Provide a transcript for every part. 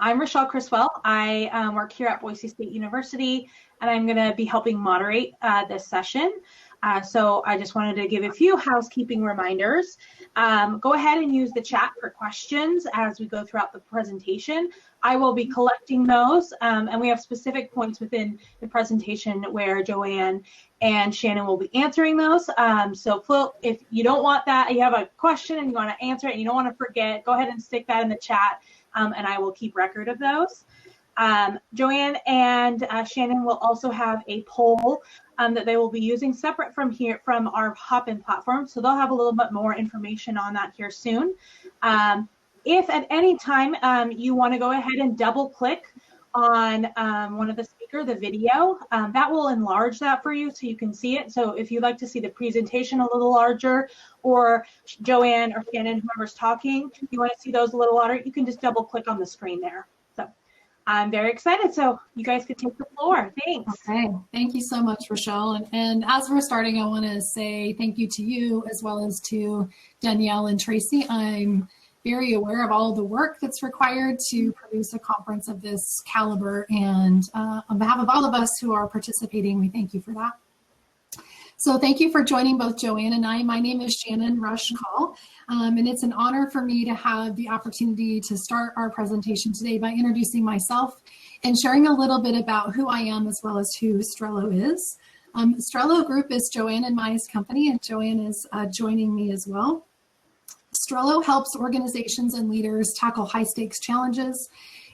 I'm Rochelle Criswell. I work here at Boise State University, and I'm going to be helping moderate this session. So I just wanted to give a few housekeeping reminders. Go ahead and use the chat for questions as we go throughout the presentation. I will be collecting those, and we have specific points within the presentation where Joanne and Shannon will be answering those. So if you don't want that, you have a question and you want to answer it and you don't want to forget, go ahead and stick that in the chat, and I will keep record of those. Joanne and Shannon will also have a poll that they will be using separate from our Hopin platform. So they'll have a little bit more information on that here soon. If at any time you want to go ahead and double click on one of the speaker, the video, that will enlarge that for you so you can see it. So if you'd like to see the presentation a little larger, or Joanne or Shannon, whoever's talking, you want to see those a little larger, you can just double click on the screen there. So I'm very excited. So you guys can take the floor. Thanks. Okay, thank you so much, Rochelle. And as we're starting, I want to say thank you to you as well as to Danielle and Tracy. I'm very aware of all the work that's required to produce a conference of this caliber. And on behalf of all of us who are participating, we thank you for that. So thank you for joining both Joanne and I. My name is Shannon Rush Call, and it's an honor for me to have the opportunity to start our presentation today by introducing myself and sharing a little bit about who I am as well as who Strello is. Strello Group is Joanne and Mai's company, and Joanne is joining me as well. Strello helps organizations and leaders tackle high-stakes challenges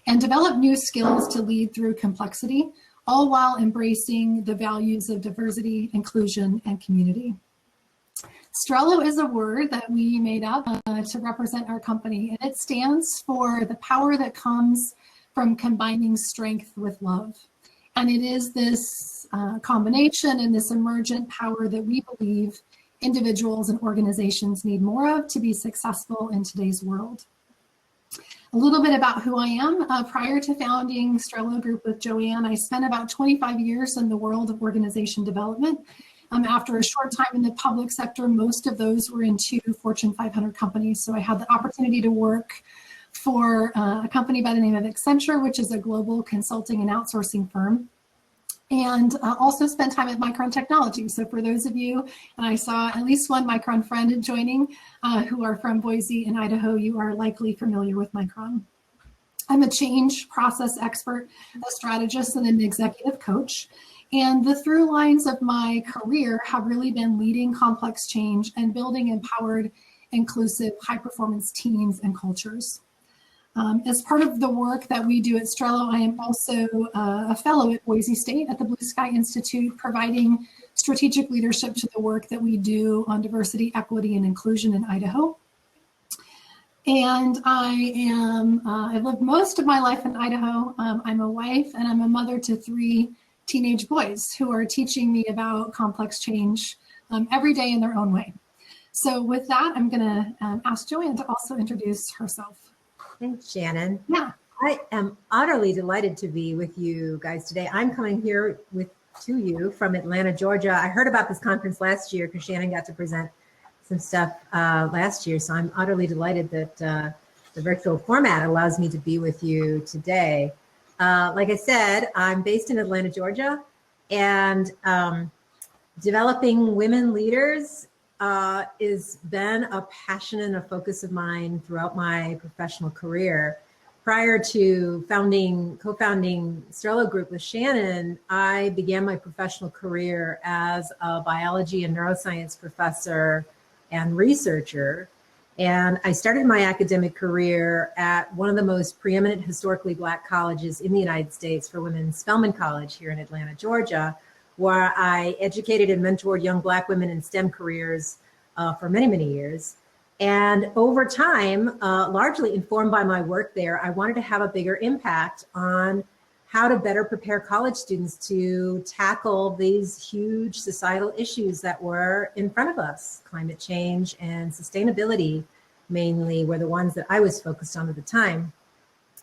and develop new skills to lead through complexity, all while embracing the values of diversity, inclusion, and community. Strello is a word that we made up to represent our company, and it stands for the power that comes from combining strength with love. And it is this combination and this emergent power that we believe individuals and organizations need more of to be successful in today's world. A little bit about who I am. Prior to founding Strello Group with Joanne, I spent about 25 years in the world of organization development. After a short time in the public sector, most of those were in 2 Fortune 500 companies. So I had the opportunity to work for a company by the name of Accenture, which is a global consulting and outsourcing firm, and also spent time at Micron Technology. So for those of you, and I saw at least one Micron friend joining, who are from Boise in Idaho, you are likely familiar with Micron. I'm a change process expert, a strategist, and an executive coach. And the through lines of my career have really been leading complex change and building empowered, inclusive, high-performance teams and cultures. As part of the work that we do at Strello, I am also a fellow at Boise State at the Blue Sky Institute, providing strategic leadership to the work that we do on diversity, equity, and inclusion in Idaho. And I've lived most of my life in Idaho. I'm a wife and I'm a mother to 3 teenage boys who are teaching me about complex change every day in their own way. So with that, I'm gonna ask Joanne to also introduce herself. Thanks, Shannon. Yeah. I am utterly delighted to be with you guys today. I'm coming here to you from Atlanta, Georgia. I heard about this conference last year because Shannon got to present some stuff last year. So I'm utterly delighted that the virtual format allows me to be with you today. Like I said, I'm based in Atlanta, Georgia, and developing women leaders has been a passion and a focus of mine throughout my professional career. Prior to co-founding Strello Group with Shannon, I began my professional career as a biology and neuroscience professor and researcher. And I started my academic career at one of the most preeminent historically Black colleges in the United States for women, Spelman College here in Atlanta, Georgia, where I educated and mentored young Black women in STEM careers for many, many years. And over time, largely informed by my work there, I wanted to have a bigger impact on how to better prepare college students to tackle these huge societal issues that were in front of us. Climate change and sustainability mainly were the ones that I was focused on at the time.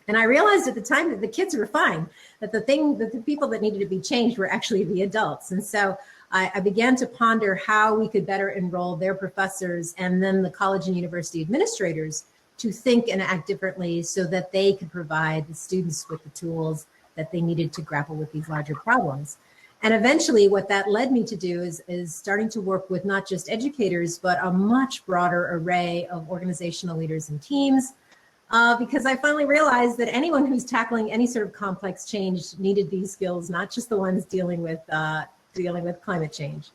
And I realized at the time that the kids were fine, that the people that needed to be changed were actually the adults. And so I began to ponder how we could better enroll their professors and then the college and university administrators to think and act differently so that they could provide the students with the tools that they needed to grapple with these larger problems. And eventually what that led me to do is starting to work with not just educators, but a much broader array of organizational leaders and teams, because I finally realized that anyone who's tackling any sort of complex change needed these skills, not just the ones dealing with climate change.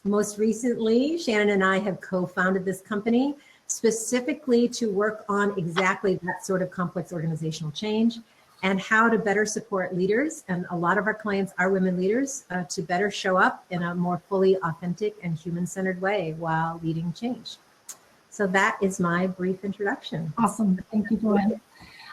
Most recently, Shannon and I have co-founded this company specifically to work on exactly that sort of complex organizational change and how to better support leaders. And a lot of our clients are women leaders to better show up in a more fully authentic and human-centered way while leading change. So that is my brief introduction. Awesome. Thank you, Joanne.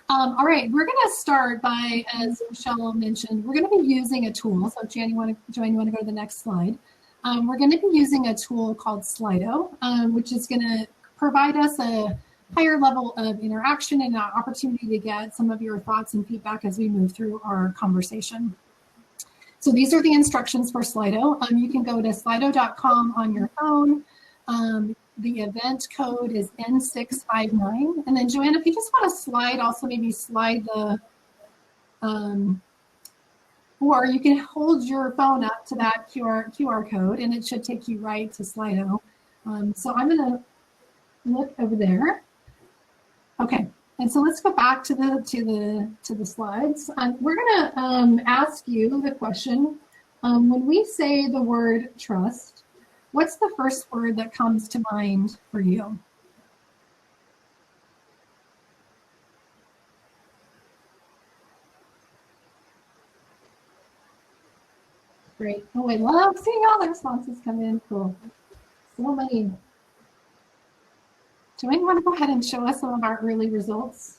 All right, we're going to start by, as Michelle mentioned, we're going to be using a tool. So Joanne, you want to go to the next slide? We're going to be using a tool called Slido, which is going to provide us a higher level of interaction and an opportunity to get some of your thoughts and feedback as we move through our conversation. So these are the instructions for Slido. You can go to slido.com on your phone. The event code is N659. And then Joanne, if you just want to slide, also maybe slide the, or you can hold your phone up to that QR code and it should take you right to Slido. So I'm going to look over there. Okay, and so let's go back to the slides. We're going to ask you the question, when we say the word trust, what's the first word that comes to mind for you? Great. Oh, I love seeing all the responses come in. Cool. So many. Joanne, you want to go ahead and show us some of our early results?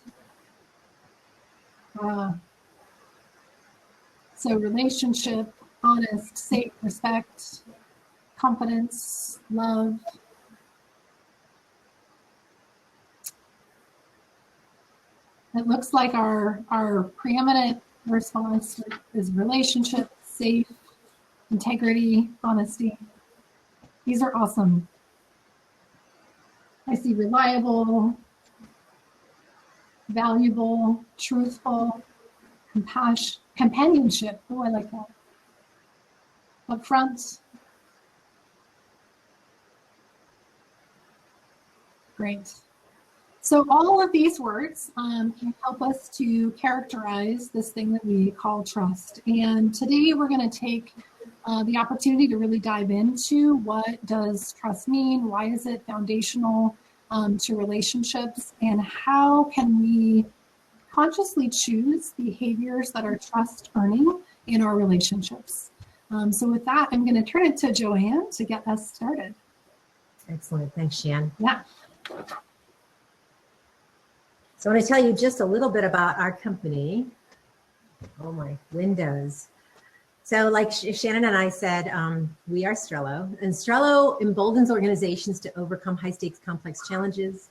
So relationship, honest, safe, respect, confidence, love. It looks like our preeminent response is relationship, safe, integrity, honesty. These are awesome. I see reliable, valuable, truthful, companionship. Oh, I like that. Upfront. Great. So all of these words can help us to characterize this thing that we call trust. And today we're going to take the opportunity to really dive into what does trust mean, why is it foundational to relationships, and how can we consciously choose behaviors that are trust earning in our relationships. So with that, I'm going to turn it to Joanne to get us started. Excellent. Thanks, Shan. Yeah. So I want to tell you just a little bit about our company. Oh, my windows. So like Shannon and I said, we are Strello, and Strello emboldens organizations to overcome high-stakes complex challenges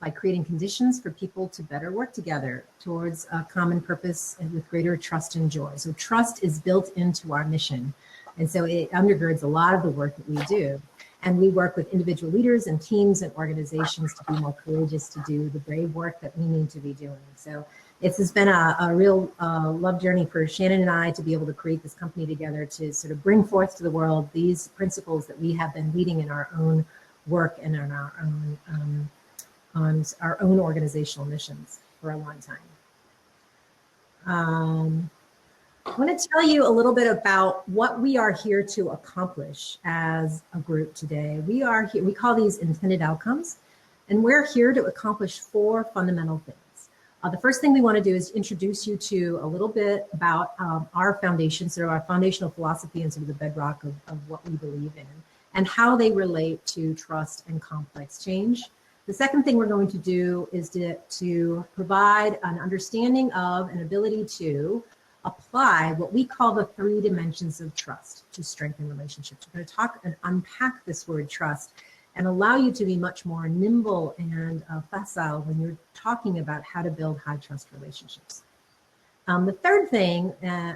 by creating conditions for people to better work together towards a common purpose and with greater trust and joy. So trust is built into our mission, and so it undergirds a lot of the work that we do. And we work with individual leaders and teams and organizations to be more courageous to do the brave work that we need to be doing. So this has been a real love journey for Shannon and I to be able to create this company together to sort of bring forth to the world these principles that we have been leading in our own work and in our own on our own organizational missions for a long time. I want to tell you a little bit about what we are here to accomplish as a group today. We are here, we call these intended outcomes, and we're here to accomplish 4 fundamental things. The first thing we want to do is introduce you to a little bit about our foundation, sort of our foundational philosophy and sort of the bedrock of what we believe in, and how they relate to trust and complex change. The second thing we're going to do is to provide an understanding of and ability to apply what we call the 3 dimensions of trust to strengthen relationships. We're going to talk and unpack this word trust and allow you to be much more nimble and facile when you're talking about how to build high trust relationships. The third thing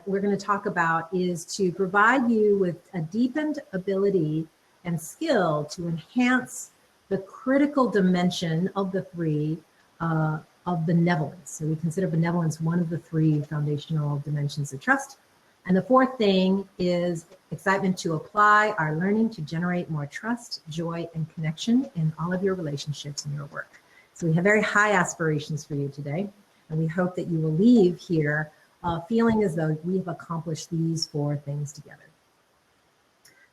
we're going to talk about is to provide you with a deepened ability and skill to enhance the critical dimension of the three of benevolence. So we consider benevolence one of the three foundational dimensions of trust. And the fourth thing is excitement to apply our learning to generate more trust, joy, and connection in all of your relationships and your work. So we have very high aspirations for you today, and we hope that you will leave here feeling as though we've accomplished these four things together.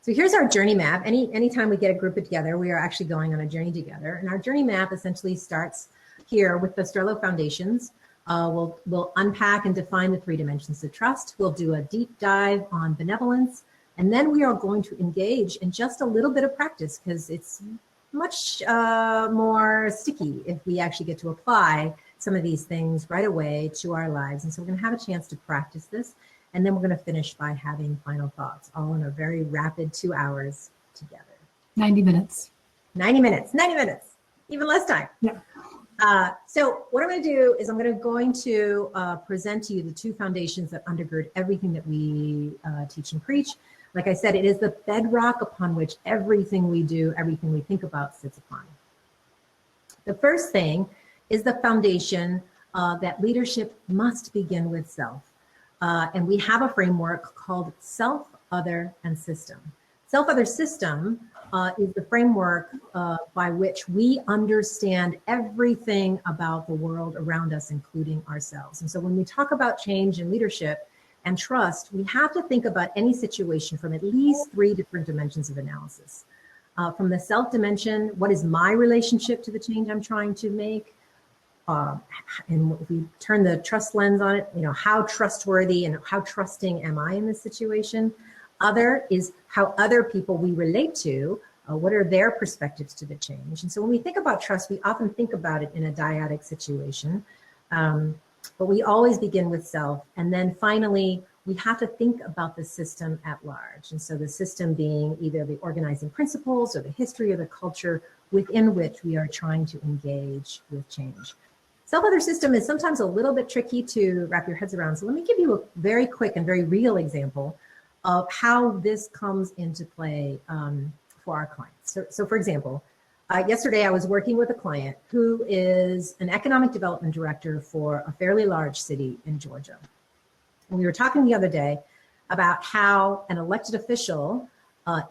So here's our journey map. Anytime we get a group together, we are actually going on a journey together. And our journey map essentially starts here with the Sterlo Foundations. We'll unpack and define the three dimensions of trust. We'll do a deep dive on benevolence. And then we are going to engage in just a little bit of practice, because it's much more sticky if we actually get to apply some of these things right away to our lives. And so we're going to have a chance to practice this. And then we're going to finish by having final thoughts, all in a very rapid 2 hours together. 90 minutes. 90 minutes, 90 minutes, even less time. Yeah. So what I'm going to do is I'm going to present to you the two foundations that undergird everything that we teach and preach. Like I said, it is the bedrock upon which everything we do, everything we think about sits upon. The first thing is the foundation that leadership must begin with self. And we have a framework called self, other, and system. Self, other, system is the framework by which we understand everything about the world around us, including ourselves. And so when we talk about change in leadership and trust, we have to think about any situation from at least three different dimensions of analysis. From the self dimension, what is my relationship to the change I'm trying to make? And if we turn the trust lens on it, how trustworthy and how trusting am I in this situation? Other is how other people we relate to, what are their perspectives to the change? And so when we think about trust, we often think about it in a dyadic situation, but we always begin with self. And then finally, we have to think about the system at large. And so the system being either the organizing principles or the history or the culture within which we are trying to engage with change. Self-other system is sometimes a little bit tricky to wrap your heads around. So let me give you a very quick and very real example of how this comes into play for our clients. So for example, yesterday I was working with a client who is an economic development director for a fairly large city in Georgia. And we were talking the other day about how an elected official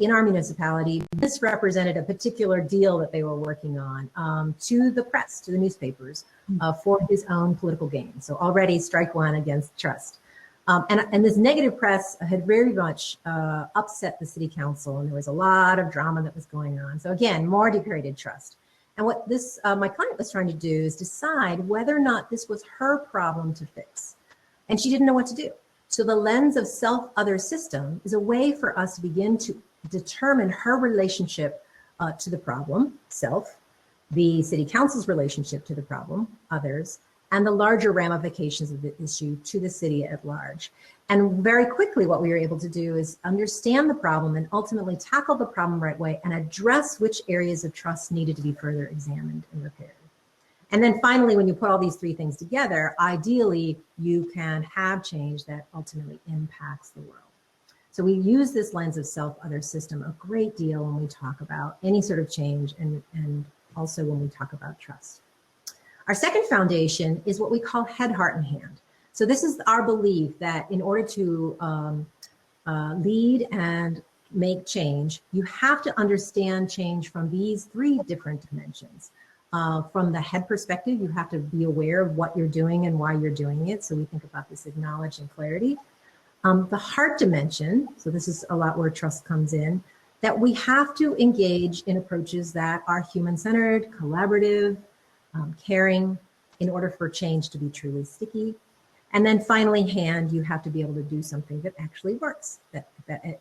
in our municipality misrepresented a particular deal that they were working on to the press, to the newspapers, for his own political gain. So already strike one against trust. And this negative press had very much upset the city council, and there was a lot of drama that was going on. So again, more degraded trust. And what this my client was trying to do is decide whether or not this was her problem to fix. And she didn't know what to do. So the lens of self-other system is a way for us to begin to determine her relationship to the problem, self, the city council's relationship to the problem, others, and the larger ramifications of the issue to the city at large. And very quickly, what we were able to do is understand the problem and ultimately tackle the problem right way and address which areas of trust needed to be further examined and repaired. And then finally, when you put all these three things together, ideally, you can have change that ultimately impacts the world. So we use this lens of self-other system a great deal when we talk about any sort of change and also when we talk about trust. Our second foundation is what we call head, heart, and hand. So this is our belief that in order to lead and make change, you have to understand change from these three different dimensions. From the head perspective, you have to be aware of what you're doing and why you're doing it. So we think about this as knowledge and clarity. The heart dimension, so this is a lot where trust comes in, that we have to engage in approaches that are human-centered, collaborative, caring, in order for change to be truly sticky. And then finally, hand, you have to be able to do something that actually works, that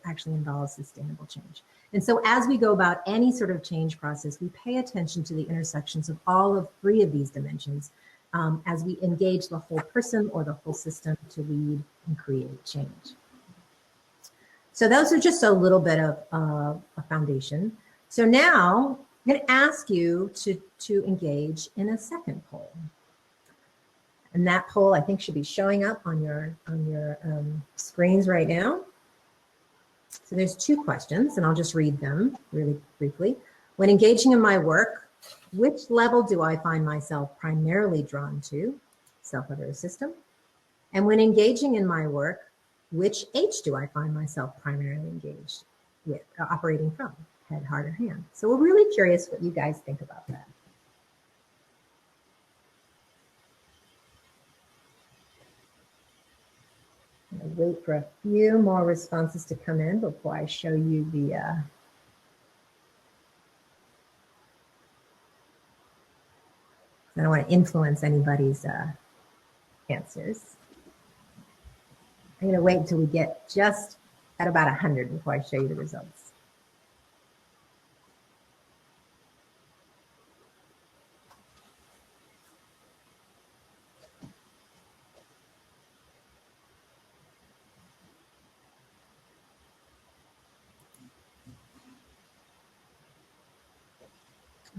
actually involves sustainable change. And so as we go about any sort of change process, we pay attention to the intersections of all of three of these dimensions as we engage the whole person or the whole system to lead and create change. So those are just a little bit of a foundation. So now I'm going to ask you to engage in a second poll. And that poll, I think, should be showing up on your screens right now. So there's two questions, and I'll just read them really briefly. When engaging in my work, which level do I find myself primarily drawn to? Self, other, system. And when engaging in my work, which H do I find myself primarily engaged with, operating from? Head, heart, or hand? So we're really curious what you guys think about that. I'm going to wait for a few more responses to come in before I show you the I don't want to influence anybody's answers. I'm going to wait until we get just at about 100 before I show you the results.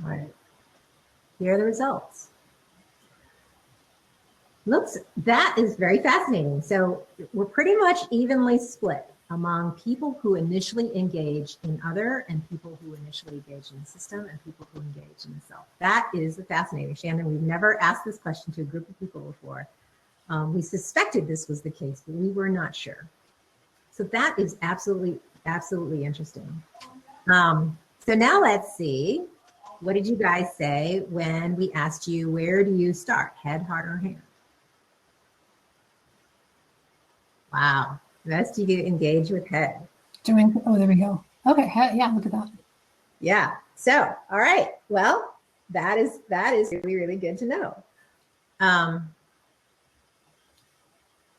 All right, here are the results. That is very fascinating. So we're pretty much evenly split among people who initially engage in other and people who initially engage in the system and people who engage in the self. That is fascinating. Shannon, we've never asked this question to a group of people before. We suspected this was the case, but we were not sure. So that is absolutely, absolutely interesting. So now let's see. What did you guys say when we asked you, where do you start, head, heart, or hand? Wow, most of you engage with head. Oh, there we go. Okay, yeah, look at that. Yeah, so, all right, well, that is really, really good to know.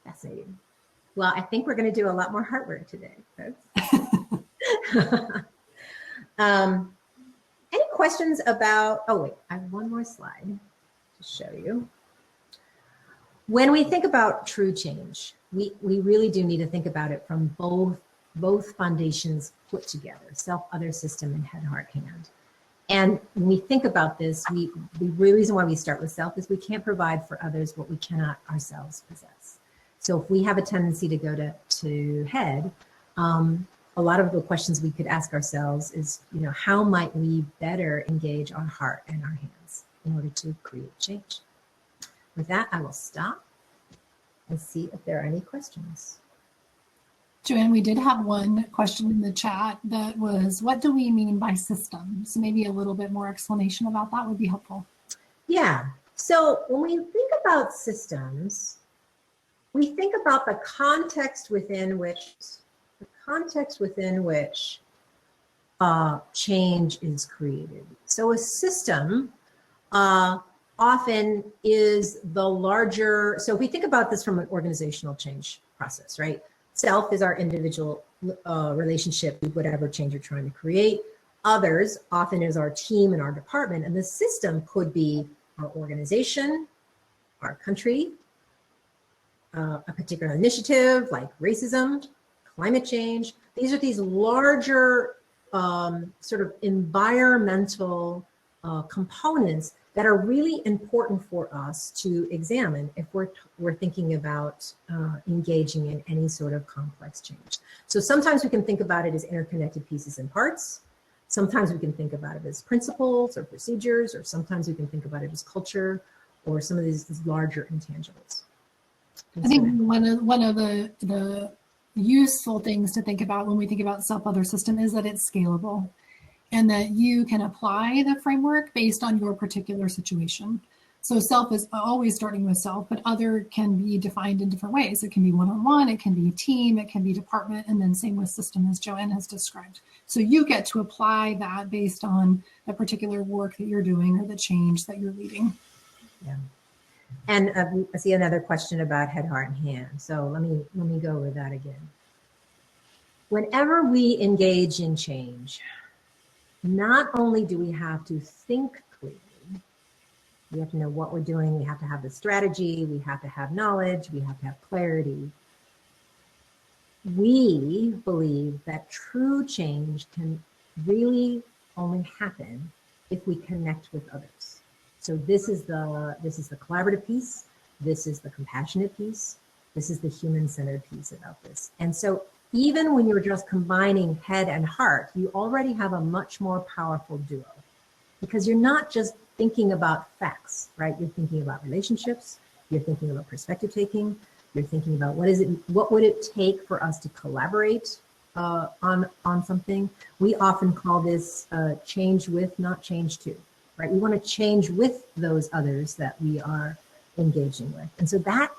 Fascinating. Well, I think we're going to do a lot more heart work today, folks. Any questions about, oh wait, I have one more slide to show you. When we think about true change, we really do need to think about it from both foundations put together, self, other, system, and head, heart, hand. And when we think about this, the reason why we start with self is we can't provide for others what we cannot ourselves possess. So if we have a tendency to go to head, a lot of the questions we could ask ourselves is, how might we better engage our heart and our hands in order to create change? With that, I will stop and see if there are any questions. Joanne, we did have one question in the chat that was, what do we mean by system? So maybe a little bit more explanation about that would be helpful. Yeah, so when we think about systems, we think about the context within which change is created. So a system often is the larger, so if we think about this from an organizational change process, right? Self is our individual relationship with whatever change you're trying to create. Others often is our team and our department, and the system could be our organization, our country, a particular initiative like racism, climate change. These are these larger sort of environmental components that are really important for us to examine if we're thinking about engaging in any sort of complex change. So sometimes we can think about it as interconnected pieces and parts. Sometimes we can think about it as principles or procedures, or sometimes we can think about it as culture or some of these larger intangibles. I think one of the useful things to think about when we think about self-other system is that it's scalable and that you can apply the framework based on your particular situation. So self is always starting with self, but other can be defined in different ways. It can be one-on-one, it can be team, it can be department, and then same with system as Joanne has described. So you get to apply that based on the particular work that you're doing or the change that you're leading. Yeah. And I see another question about head, heart, and hand. So let me go over that again. Whenever we engage in change, not only do we have to think clearly, we have to know what we're doing, we have to have the strategy, we have to have knowledge, we have to have clarity. We believe that true change can really only happen if we connect with others. So this is the collaborative piece, this is the compassionate piece, this is the human-centered piece about this. And so even when you're just combining head and heart, you already have a much more powerful duo, because you're not just thinking about facts, right? You're thinking about relationships, you're thinking about perspective taking, you're thinking about what would it take for us to collaborate on something. We often call this change with, not change to, right? We want to change with those others that we are engaging with. And so that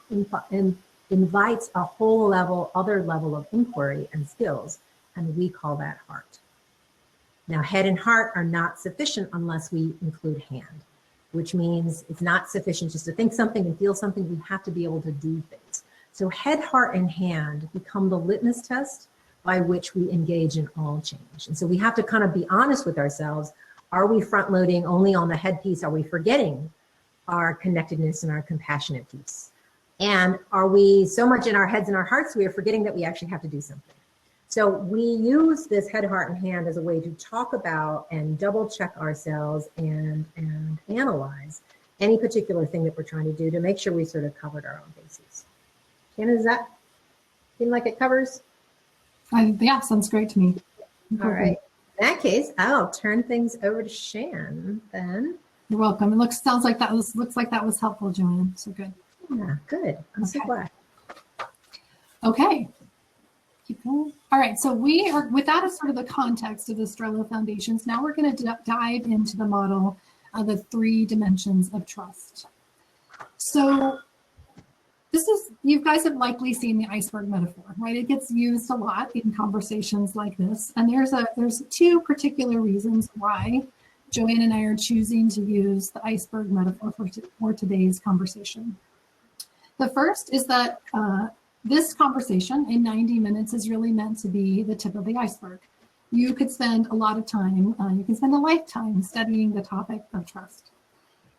invites a whole other level of inquiry and skills, and we call that heart. Now, head and heart are not sufficient unless we include hand, which means it's not sufficient just to think something and feel something. We have to be able to do things. So head, heart, and hand become the litmus test by which we engage in all change. And so we have to kind of be honest with ourselves. Are we front loading only on the head piece? Are we forgetting our connectedness and our compassionate piece? And are we so much in our heads and our hearts, we are forgetting that we actually have to do something? So we use this head, heart, and hand as a way to talk about and double check ourselves and analyze any particular thing that we're trying to do to make sure we sort of covered our own bases. Shannon, does that seem like it covers? Yeah, sounds great to me. All right. In that case, I'll turn things over to Shannon then. You're welcome. It looks like that was helpful, Joanne. So good. Yeah, good. I'm so glad. Okay. Keep going. All right. So we are, with that as sort of the context of the Strello Foundations, now we're going to dive into the model of the 3 dimensions of trust. So you guys have likely seen the iceberg metaphor, right? It gets used a lot in conversations like this. And there's 2 particular reasons why Joanne and I are choosing to use the iceberg metaphor for today's conversation. The first is that this conversation in 90 minutes is really meant to be the tip of the iceberg. You could spend a lot of time, you can spend a lifetime studying the topic of trust.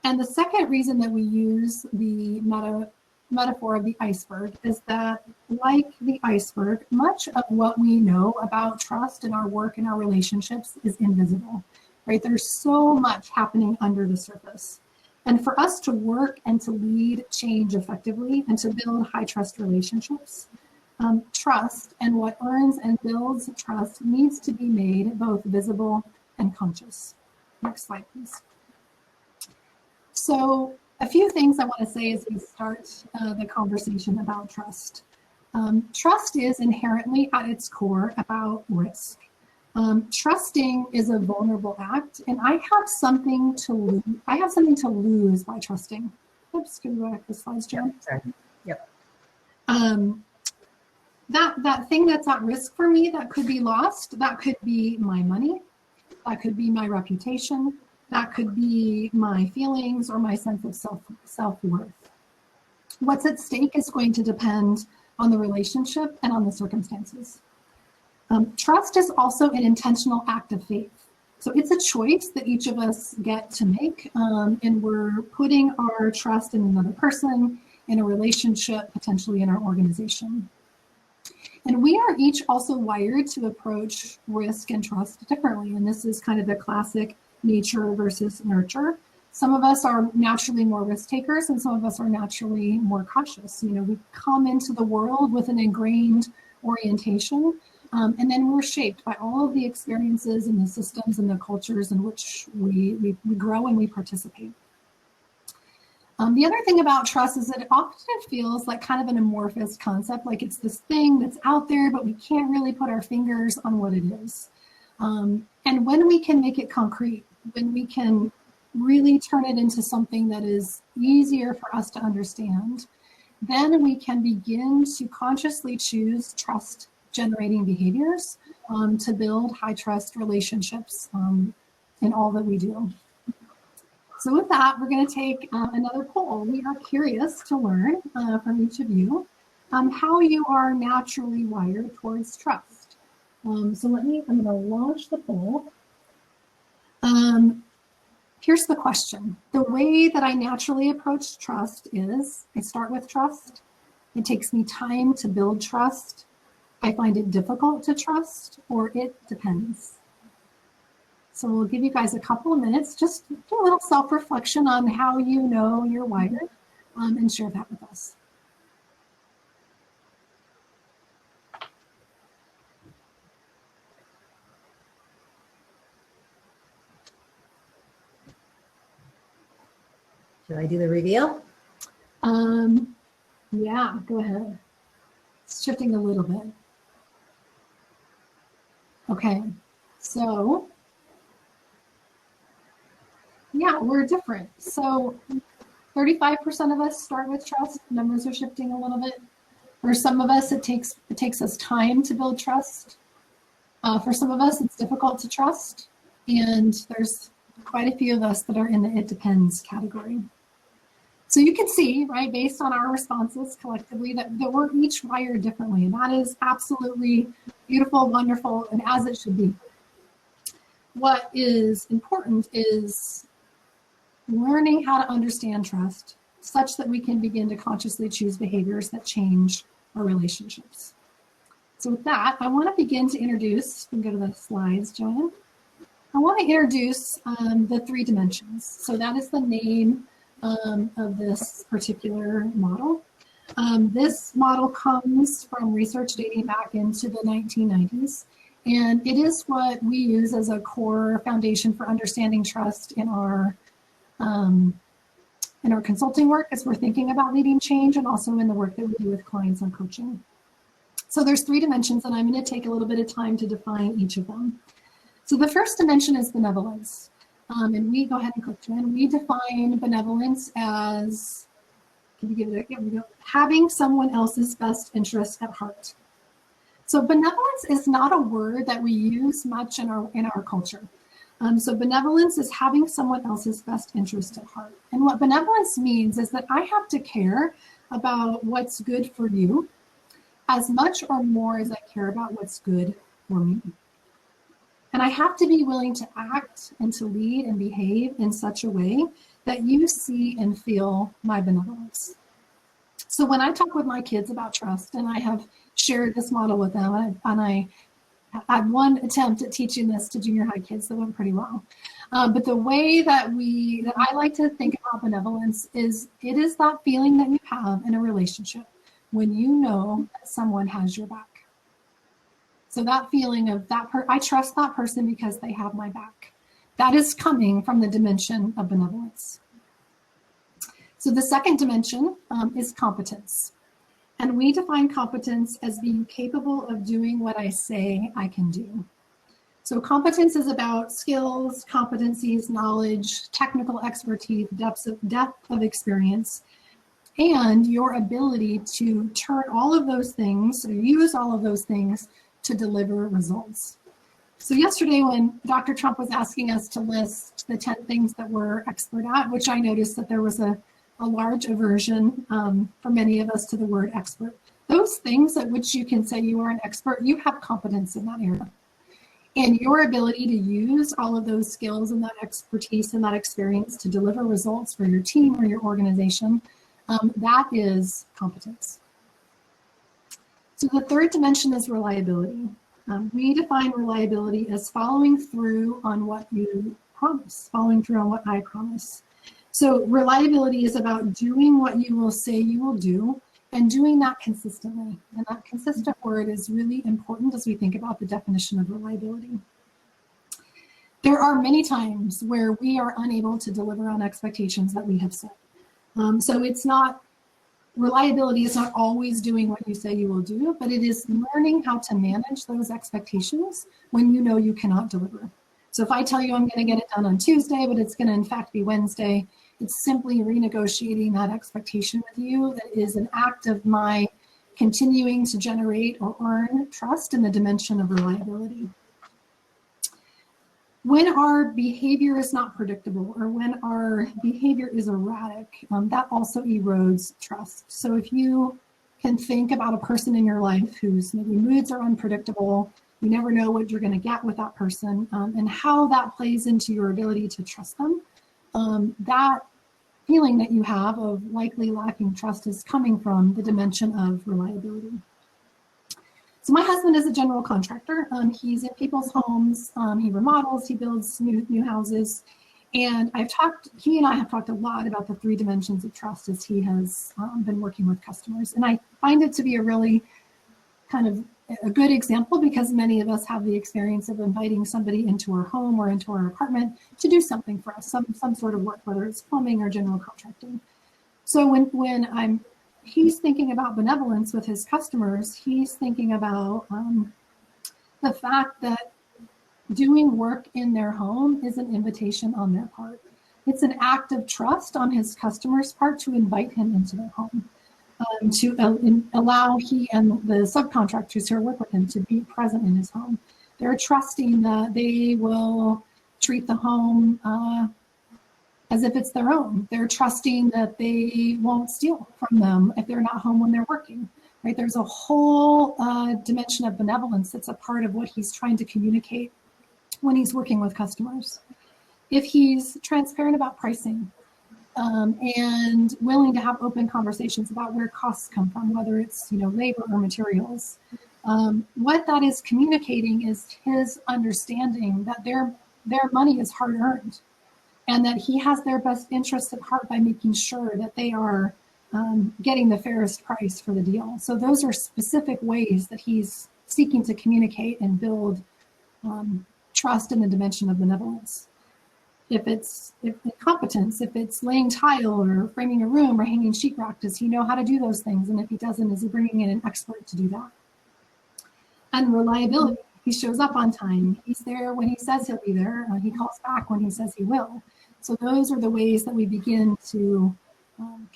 And the second reason that we use the metaphor of the iceberg is that, like the iceberg, much of what we know about trust in our work and our relationships is invisible, right? There's so much happening under the surface. And for us to work and to lead change effectively and to build high trust relationships, trust and what earns and builds trust needs to be made both visible and conscious. Next slide, please. So a few things I want to say as we start the conversation about trust. Trust is inherently at its core about risk. Trusting is a vulnerable act, and I have something to lose. I have something to lose by trusting. Oops, can we go back to the slides, Jen? Yep. That thing that's at risk for me that could be lost, that could be my money, that could be my reputation, that could be my feelings or my sense of self-worth. What's at stake is going to depend on the relationship and on the circumstances. Trust is also an intentional act of faith. So it's a choice that each of us get to make, and we're putting our trust in another person, in a relationship, potentially in our organization. And we are each also wired to approach risk and trust differently. And this is kind of the classic nature versus nurture. Some of us are naturally more risk takers, and some of us are naturally more cautious. You know, we come into the world with an ingrained orientation, and then we're shaped by all of the experiences and the systems and the cultures in which we grow and we participate. The other thing about trust is that it often feels like kind of an amorphous concept, like it's this thing that's out there, but we can't really put our fingers on what it is. And when we can make it concrete, when we can really turn it into something that is easier for us to understand, then we can begin to consciously choose trust generating behaviors to build high trust relationships in all that we do. So with that, we're going to take another poll. We are curious to learn from each of you how you are naturally wired towards trust. I'm going to launch the poll. Here's the question. The way that I naturally approach trust is I start with trust. It takes me time to build trust. I find it difficult to trust, or it depends. So we'll give you guys a couple of minutes, just do a little self-reflection on how you know you're wired, and share that with us. Should I do the reveal? Yeah, go ahead. It's shifting a little bit. Okay, so yeah, we're different. So 35% of us start with trust. Numbers are shifting a little bit. For some of us, it takes us time to build trust. For some of us, it's difficult to trust. And there's quite a few of us that are in the it depends category. So you can see, right, based on our responses collectively, that we're each wired differently. And that is absolutely beautiful, wonderful, and as it should be. What is important is learning how to understand trust such that we can begin to consciously choose behaviors that change our relationships. So with that, I want to begin to introduce, we can go to the slides, Joanne. I want to introduce the 3 dimensions. So that is the name of this particular model. This model comes from research dating back into the 1990s. And it is what we use as a core foundation for understanding trust in our consulting work as we're thinking about leading change, and also in the work that we do with clients on coaching. So there's 3 dimensions, and I'm going to take a little bit of time to define each of them. So the first dimension is benevolence. And we go ahead and click, Joanne. We define benevolence as, can you give it a, here we go, having someone else's best interest at heart. So benevolence is not a word that we use much in our culture. So benevolence is having someone else's best interest at heart. And what benevolence means is that I have to care about what's good for you as much or more as I care about what's good for me. And I have to be willing to act and to lead and behave in such a way that you see and feel my benevolence. So when I talk with my kids about trust, and I have shared this model with them, and I had one attempt at teaching this to junior high kids that went pretty well. But the way that I like to think about benevolence is it is that feeling that you have in a relationship when you know that someone has your back. So that feeling of I trust that person because they have my back. That is coming from the dimension of benevolence. So the second dimension is competence. And we define competence as being capable of doing what I say I can do. So competence is about skills, competencies, knowledge, technical expertise, depth of experience, and your ability to turn all of those things, or use all of those things to deliver results. So yesterday when Dr. Trump was asking us to list the 10 things that we're expert at, which I noticed that there was a large aversion for many of us to the word expert. Those things at which you can say you are an expert, you have competence in that area. And your ability to use all of those skills and that expertise and that experience to deliver results for your team or your organization, that is competence. So the third dimension is reliability. We define reliability as following through on what you promise, following through on what I promise. So reliability is about doing what you will say you will do and doing that consistently. And that consistent word is really important as we think about the definition of reliability. There are many times where we are unable to deliver on expectations that we have set. So it's not, reliability is not always doing what you say you will do, but it is learning how to manage those expectations when you know you cannot deliver. So if I tell you I'm going to get it done on Tuesday, but it's going to in fact be Wednesday, it's simply renegotiating that expectation with you. That is an act of my continuing to generate or earn trust in the dimension of reliability. When our behavior is not predictable or when our behavior is erratic, that also erodes trust. So if you can think about a person in your life whose maybe moods are unpredictable, you never know what you're going to get with that person, and how that plays into your ability to trust them, that feeling that you have of likely lacking trust is coming from the dimension of reliability. So my husband is a general contractor. He's in people's homes. He remodels, he builds new houses. And he and I have talked a lot about the 3 dimensions of trust as he has been working with customers. And I find it to be a really kind of a good example because many of us have the experience of inviting somebody into our home or into our apartment to do something for us, some sort of work, whether it's plumbing or general contracting. So when he's thinking about benevolence with his customers, he's thinking about the fact that doing work in their home is an invitation on their part. It's an act of trust on his customer's part to invite him into their home, to allow he and the subcontractors who work with him to be present in his home. They're trusting that they will treat the home as if it's their own. They're trusting that they won't steal from them if they're not home when they're working, right? There's a whole dimension of benevolence that's a part of what he's trying to communicate when he's working with customers. If he's transparent about pricing and willing to have open conversations about where costs come from, whether it's labor or materials, what that is communicating is his understanding that their money is hard earned, and that he has their best interests at heart by making sure that they are getting the fairest price for the deal. So those are specific ways that he's seeking to communicate and build trust in the dimension of benevolence. If it's competence, if it's laying tile or framing a room or hanging sheetrock, does he know how to do those things? And if he doesn't, is he bringing in an expert to do that? And reliability, he shows up on time. He's there when he says he'll be there. He calls back when he says he will. So those are the ways that we can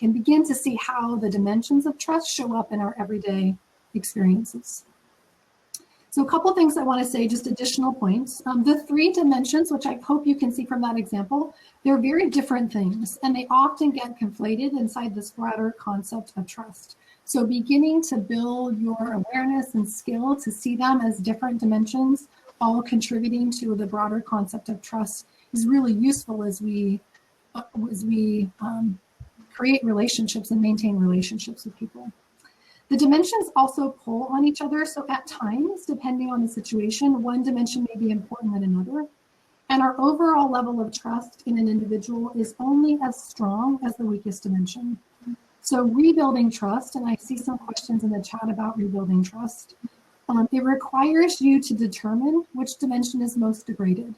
begin to see how the dimensions of trust show up in our everyday experiences. So a couple things I want to say, just additional points. The 3 dimensions, which I hope you can see from that example, they're very different things, and they often get conflated inside this broader concept of trust. So beginning to build your awareness and skill to see them as different dimensions, all contributing to the broader concept of trust, is really useful as we create relationships and maintain relationships with people. The dimensions also pull on each other. So at times, depending on the situation, one dimension may be important than another. And our overall level of trust in an individual is only as strong as the weakest dimension. So rebuilding trust, and I see some questions in the chat about rebuilding trust, it requires you to determine which dimension is most degraded.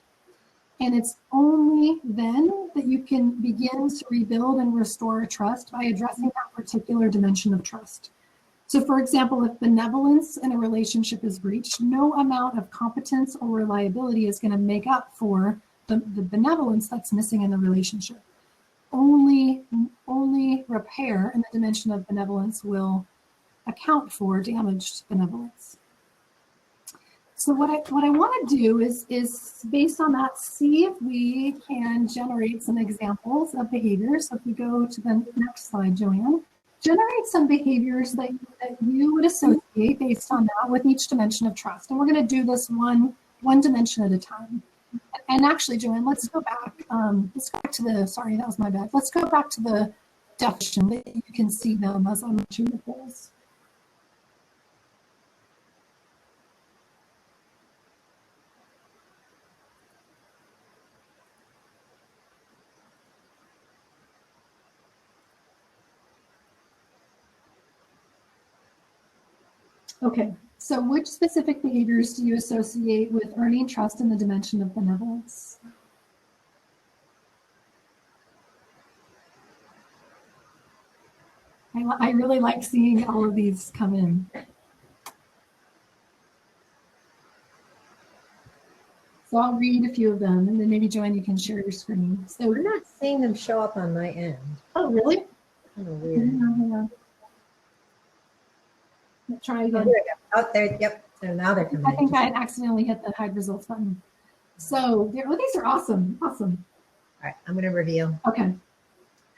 And it's only then that you can begin to rebuild and restore trust by addressing that particular dimension of trust. So for example, if benevolence in a relationship is breached, no amount of competence or reliability is going to make up for the benevolence that's missing in the relationship. Only repair in the dimension of benevolence will account for damaged benevolence. So what I want to do is based on that, see if we can generate some examples of behaviors. So if we go to the next slide, Joanne. Generate some behaviors that you would associate based on that with each dimension of trust. And we're going to do this one dimension at a time. And actually, Joanne, let's go back. Let's go back to the, sorry, that was my bad. Let's go back to the definition that you can see them as I'm matching the polls. Okay, so which specific behaviors do you associate with earning trust in the dimension of benevolence? I really like seeing all of these come in. So I'll read a few of them, and then maybe, Joanne, you can share your screen. So we're not seeing them show up on my end. Oh, really? Kind of weird. Try again. Oh, there we go. Oh, there, yep. So now they're coming. I think I had accidentally hit the hide results button. So these are awesome. Awesome. All right, I'm going to reveal. Okay.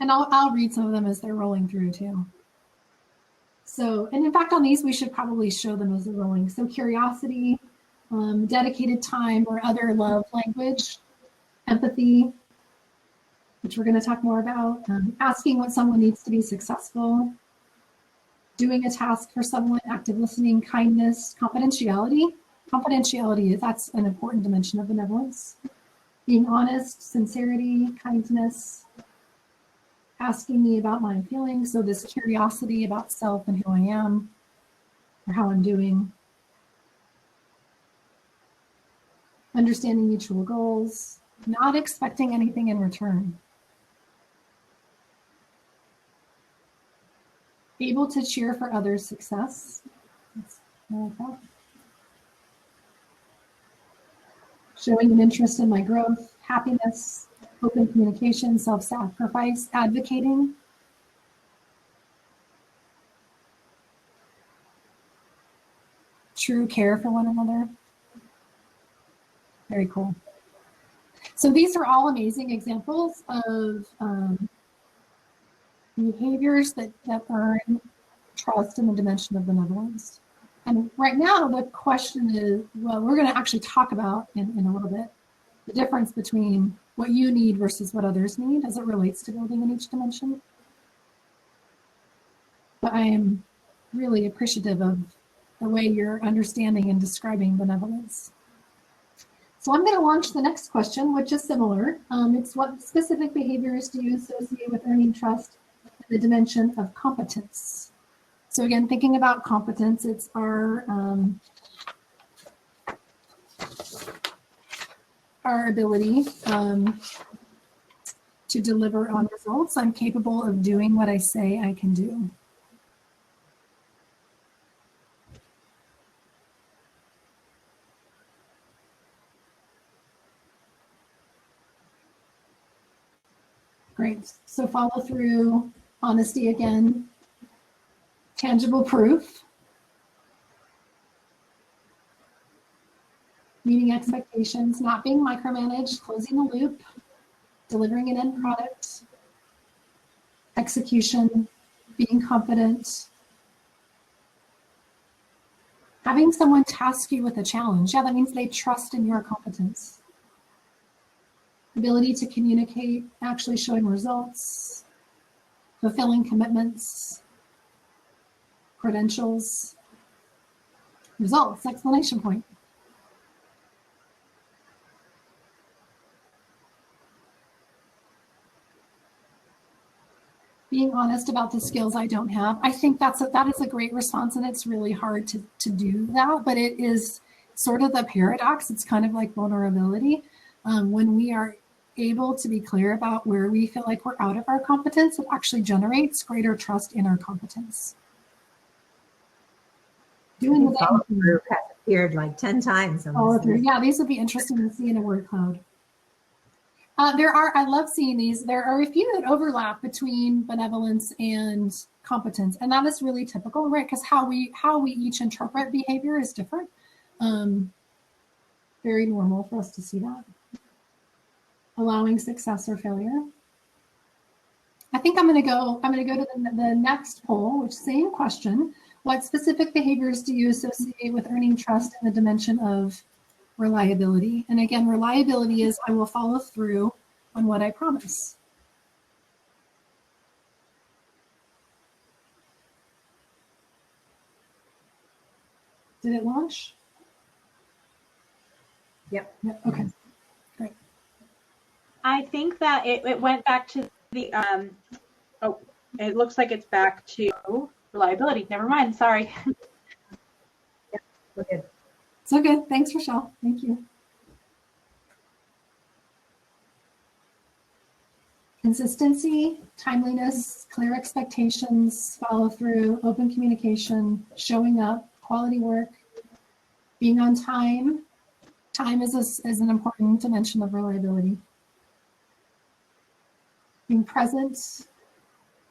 And I'll read some of them as they're rolling through too. So, and in fact, on these, we should probably show them as they're rolling. So curiosity, dedicated time or other love language, empathy, which we're going to talk more about, asking what someone needs to be successful, doing a task for someone, active listening, kindness, confidentiality. Confidentiality, that's an important dimension of benevolence. Being honest, sincerity, kindness, asking me about my feelings. So this curiosity about self and who I am. or how I'm doing. Understanding mutual goals, not expecting anything in return. Able to cheer for others' success. I like that. Showing an interest in my growth, happiness, open communication, self-sacrifice, advocating. True care for one another. Very cool. So these are all amazing examples of behaviors that earn trust in the dimension of benevolence. And right now the question is, well, we're going to actually talk about in a little bit the difference between what you need versus what others need as it relates to building in each dimension. But I am really appreciative of the way you're understanding and describing benevolence. So I'm going to launch the next question, which is similar. It's what specific behaviors do you associate with earning trust in the dimension of competence? So again, thinking about competence, it's our ability to deliver on results. I'm capable of doing what I say I can do. Great. So follow through, honesty again, tangible proof, meeting expectations, not being micromanaged, closing the loop, delivering an end product, execution, being confident, having someone task you with a challenge. Yeah, that means they trust in your competence. Ability to communicate, actually showing results, fulfilling commitments, credentials, results, exclamation point. Being honest about the skills I don't have. I think that is a great response, and it's really hard to do that, but it is sort of the paradox. It's kind of like vulnerability. When we are able to be clear about where we feel like we're out of our competence, it actually generates greater trust in our competence. Doing the follow through has appeared like 10 times. Follow through. Yeah, these would be interesting to see in a word cloud. I love seeing these. There are a few that overlap between benevolence and competence, and that is really typical, right? Because how we each interpret behavior is different. Very normal for us to see that. Allowing success or failure. I think I'm going to go to the next poll, which same question. What specific behaviors do you associate with earning trust in the dimension of reliability? And again, reliability is I will follow through on what I promise. Did it launch? Yep. Okay, great. I think that it went back to the, it looks like it's back to reliability. Never mind, sorry. Yep, we're good. So good, thanks, Rochelle, thank you. Consistency, timeliness, clear expectations, follow through, open communication, showing up, quality work, being on time. Time is an important dimension of reliability. Being present,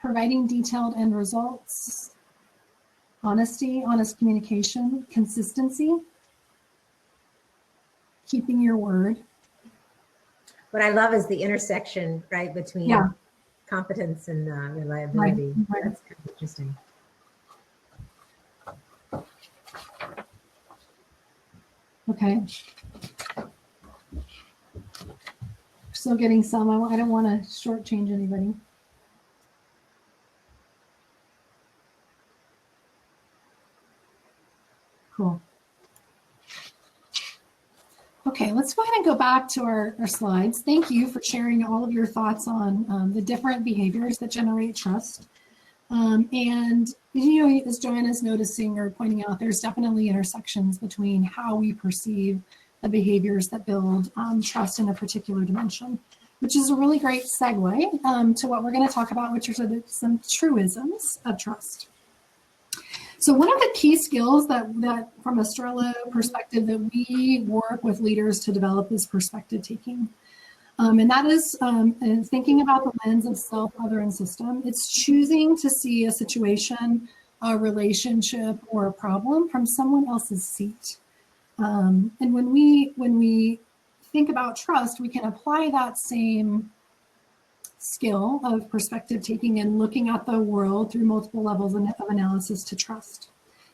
providing detailed end results, honesty, honest communication, consistency, keeping your word. What I love is the intersection, right, between competence and reliability. Right. That's kind of interesting. Okay. Still getting some. I don't want to shortchange anybody. Cool. Okay, let's go ahead and go back to our slides. Thank you for sharing all of your thoughts on the different behaviors that generate trust. And, as Joanne is noticing or pointing out, there's definitely intersections between how we perceive the behaviors that build trust in a particular dimension, which is a really great segue to what we're going to talk about, which are some truisms of trust. So one of the key skills that from a Strello perspective that we work with leaders to develop is perspective taking. And that is thinking about the lens of self, other, and system. It's choosing to see a situation, a relationship, or a problem from someone else's seat. And when we think about trust, we can apply that same skill of perspective taking and looking at the world through multiple levels of analysis to trust.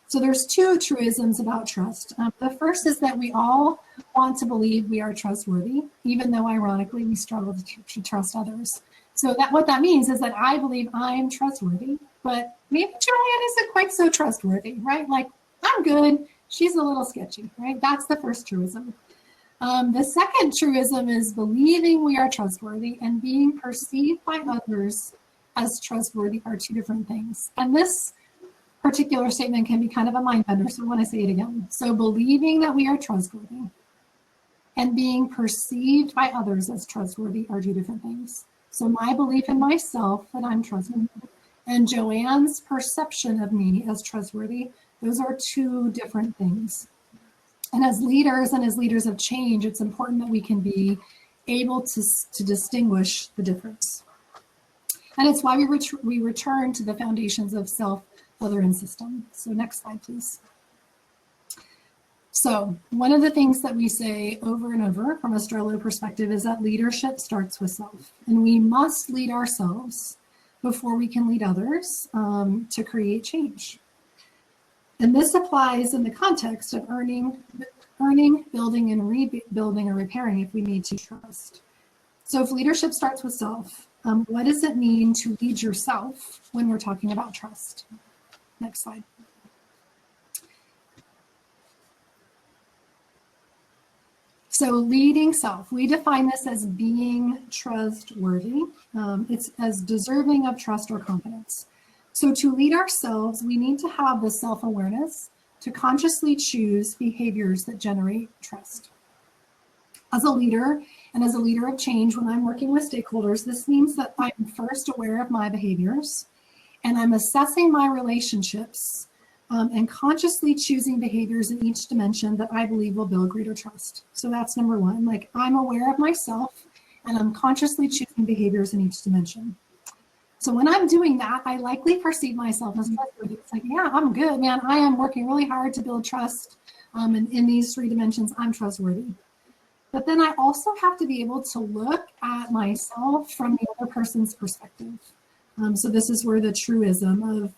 So there's two truisms about trust. The first is that we all want to believe we are trustworthy, even though ironically we struggle to trust others. So what that means is that I believe I'm trustworthy, but maybe Joanne isn't quite so trustworthy, right? Like, I'm good, she's a little sketchy, right? That's the first truism. The second truism is believing we are trustworthy and being perceived by others as trustworthy are two different things. And this particular statement can be kind of a mind bender, so I want to say it again. So believing that we are trustworthy and being perceived by others as trustworthy are two different things. So my belief in myself that I'm trustworthy and Joanne's perception of me as trustworthy, those are two different things. And as leaders of change, it's important that we can be able to distinguish the difference. And it's why we return to the foundations of self, other, and system. So next slide, please. So one of the things that we say over and over from a Strello perspective is that leadership starts with self. And we must lead ourselves before we can lead others to create change. And this applies in the context of earning, building, and rebuilding or repairing if we need to trust. So if leadership starts with self, what does it mean to lead yourself when we're talking about trust? Next slide. So leading self, we define this as being trustworthy. It's as deserving of trust or confidence. So to lead ourselves, we need to have the self-awareness to consciously choose behaviors that generate trust. As a leader and as a leader of change, when I'm working with stakeholders, this means that I'm first aware of my behaviors and I'm assessing my relationships and consciously choosing behaviors in each dimension that I believe will build greater trust. So that's number one, like I'm aware of myself and I'm consciously choosing behaviors in each dimension. So when I'm doing that, I likely perceive myself as trustworthy. It's like, yeah, I'm good, man. I am working really hard to build trust. And in these three dimensions, I'm trustworthy. But then I also have to be able to look at myself from the other person's perspective. So this is where the truism of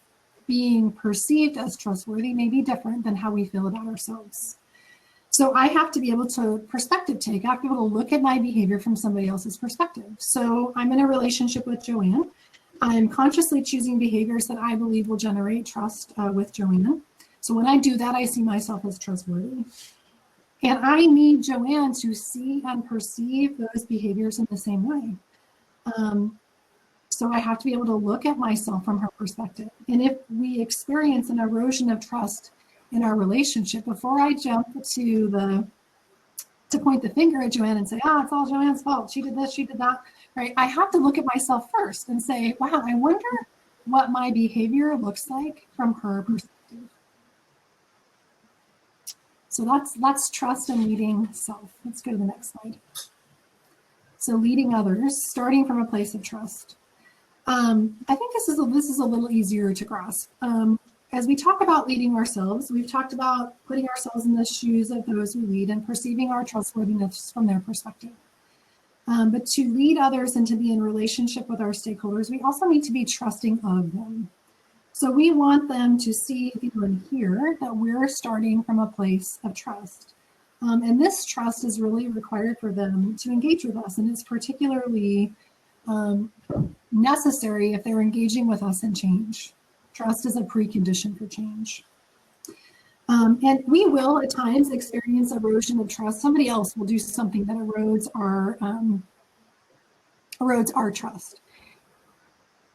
being perceived as trustworthy may be different than how we feel about ourselves. So I have to be able to perspective take. I have to be able to look at my behavior from somebody else's perspective. So I'm in a relationship with Joanne. I'm consciously choosing behaviors that I believe will generate trust with Joanne. So when I do that, I see myself as trustworthy. And I need Joanne to see and perceive those behaviors in the same way. So I have to be able to look at myself from her perspective. And if we experience an erosion of trust in our relationship, before I jump to point the finger at Joanne and say, it's all Joanne's fault. She did this, she did that, right? I have to look at myself first and say, wow, I wonder what my behavior looks like from her perspective. So that's trust and leading self. Let's go to the next slide. So leading others, starting from a place of trust. I think this is a little easier to grasp. As we talk about leading ourselves, we've talked about putting ourselves in the shoes of those we lead and perceiving our trustworthiness from their perspective. But to lead others and to be in relationship with our stakeholders, we also need to be trusting of them. So we want them to see, feel, and hear that we're starting from a place of trust. And this trust is really required for them to engage with us, and it's particularly necessary if they're engaging with us in change. Trust is a precondition for change. And we will at times experience erosion of trust. Somebody else will do something that erodes our trust.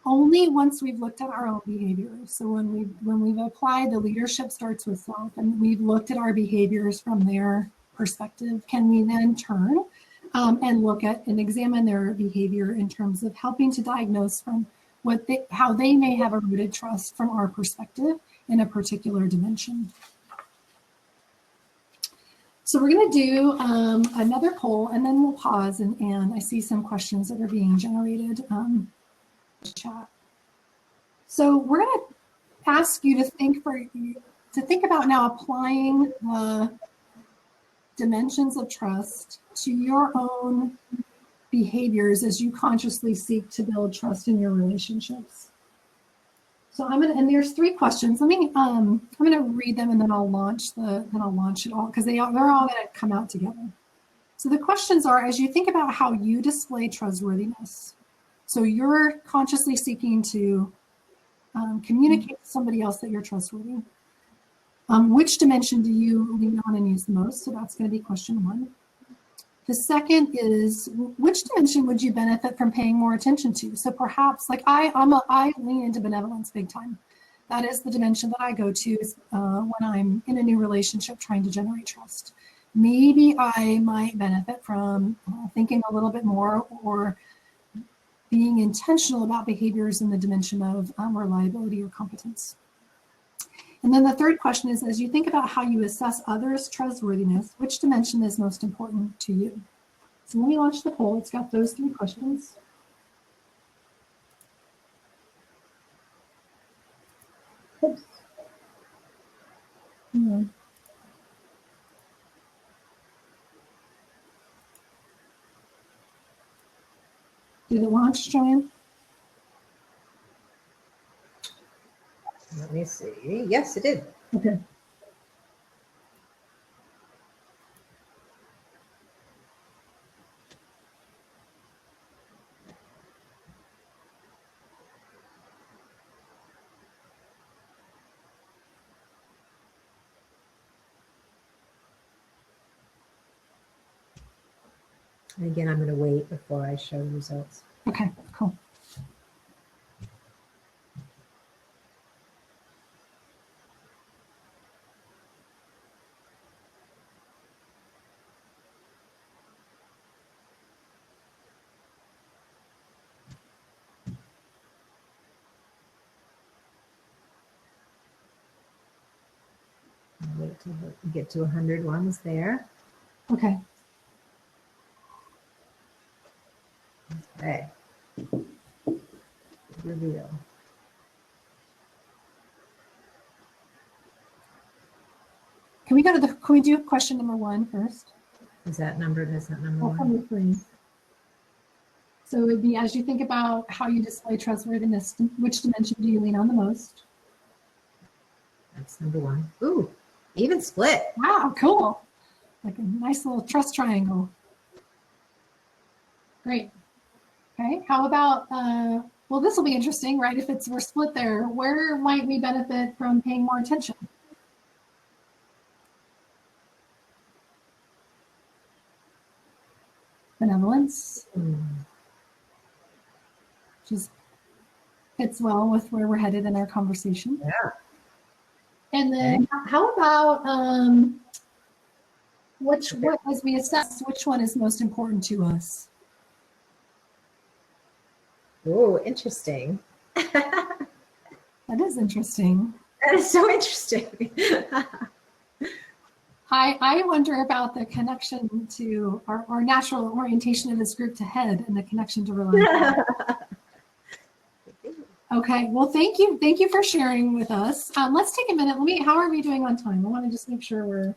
only once we've looked at our own behaviors. So when we've applied the leadership starts with self and we've looked at our behaviors from their perspective, can we then turn and look at and examine their behavior in terms of helping to diagnose from how they may have eroded trust from our perspective in a particular dimension. So we're going to do another poll, and then we'll pause, and I see some questions that are being generated in the chat. So we're going to ask you to think about now applying the dimensions of trust to your own behaviors as you consciously seek to build trust in your relationships. So and there's 3 questions. I'm going to read them and then I'll launch it all because they're all going to come out together. So the questions are, as you think about how you display trustworthiness, so you're consciously seeking to communicate to somebody else that you're trustworthy. Which dimension do you lean on and use the most? So that's going to be question 1. The second is, which dimension would you benefit from paying more attention to? So perhaps, like I lean into benevolence big time. That is the dimension that I go to when I'm in a new relationship trying to generate trust. Maybe I might benefit from thinking a little bit more or being intentional about behaviors in the dimension of reliability or competence. And then the third question is, as you think about how you assess others' trustworthiness, which dimension is most important to you? So let me launch the poll. It's got those 3 questions. Oops. Hmm. Did it launch, Joanne? Let me see. Yes, it did. Okay. And again, I'm going to wait before I show the results. Okay, cool. Wait till we get to 100 ones there. Okay. Okay. Reveal. Can we do question number 1 first? Is that numbered? Is that number 1? Number 3. So it would be, as you think about how you display trustworthiness, which dimension do you lean on the most? That's number 1. Ooh, even split. Wow, cool. Like a nice little trust triangle. Great. Okay, how about, well, this will be interesting, right? If we're split there, where might we benefit from paying more attention? Benevolence. Just fits well with where we're headed in our conversation. Yeah. And then how about as we assess which one is most important to us? Oh, interesting. That is interesting. That is so interesting. I wonder about the connection to our natural orientation of this group to head and the connection to reliability. Okay, well, thank you. Thank you for sharing with us. Let's take a minute. How are we doing on time? I want to just make sure we're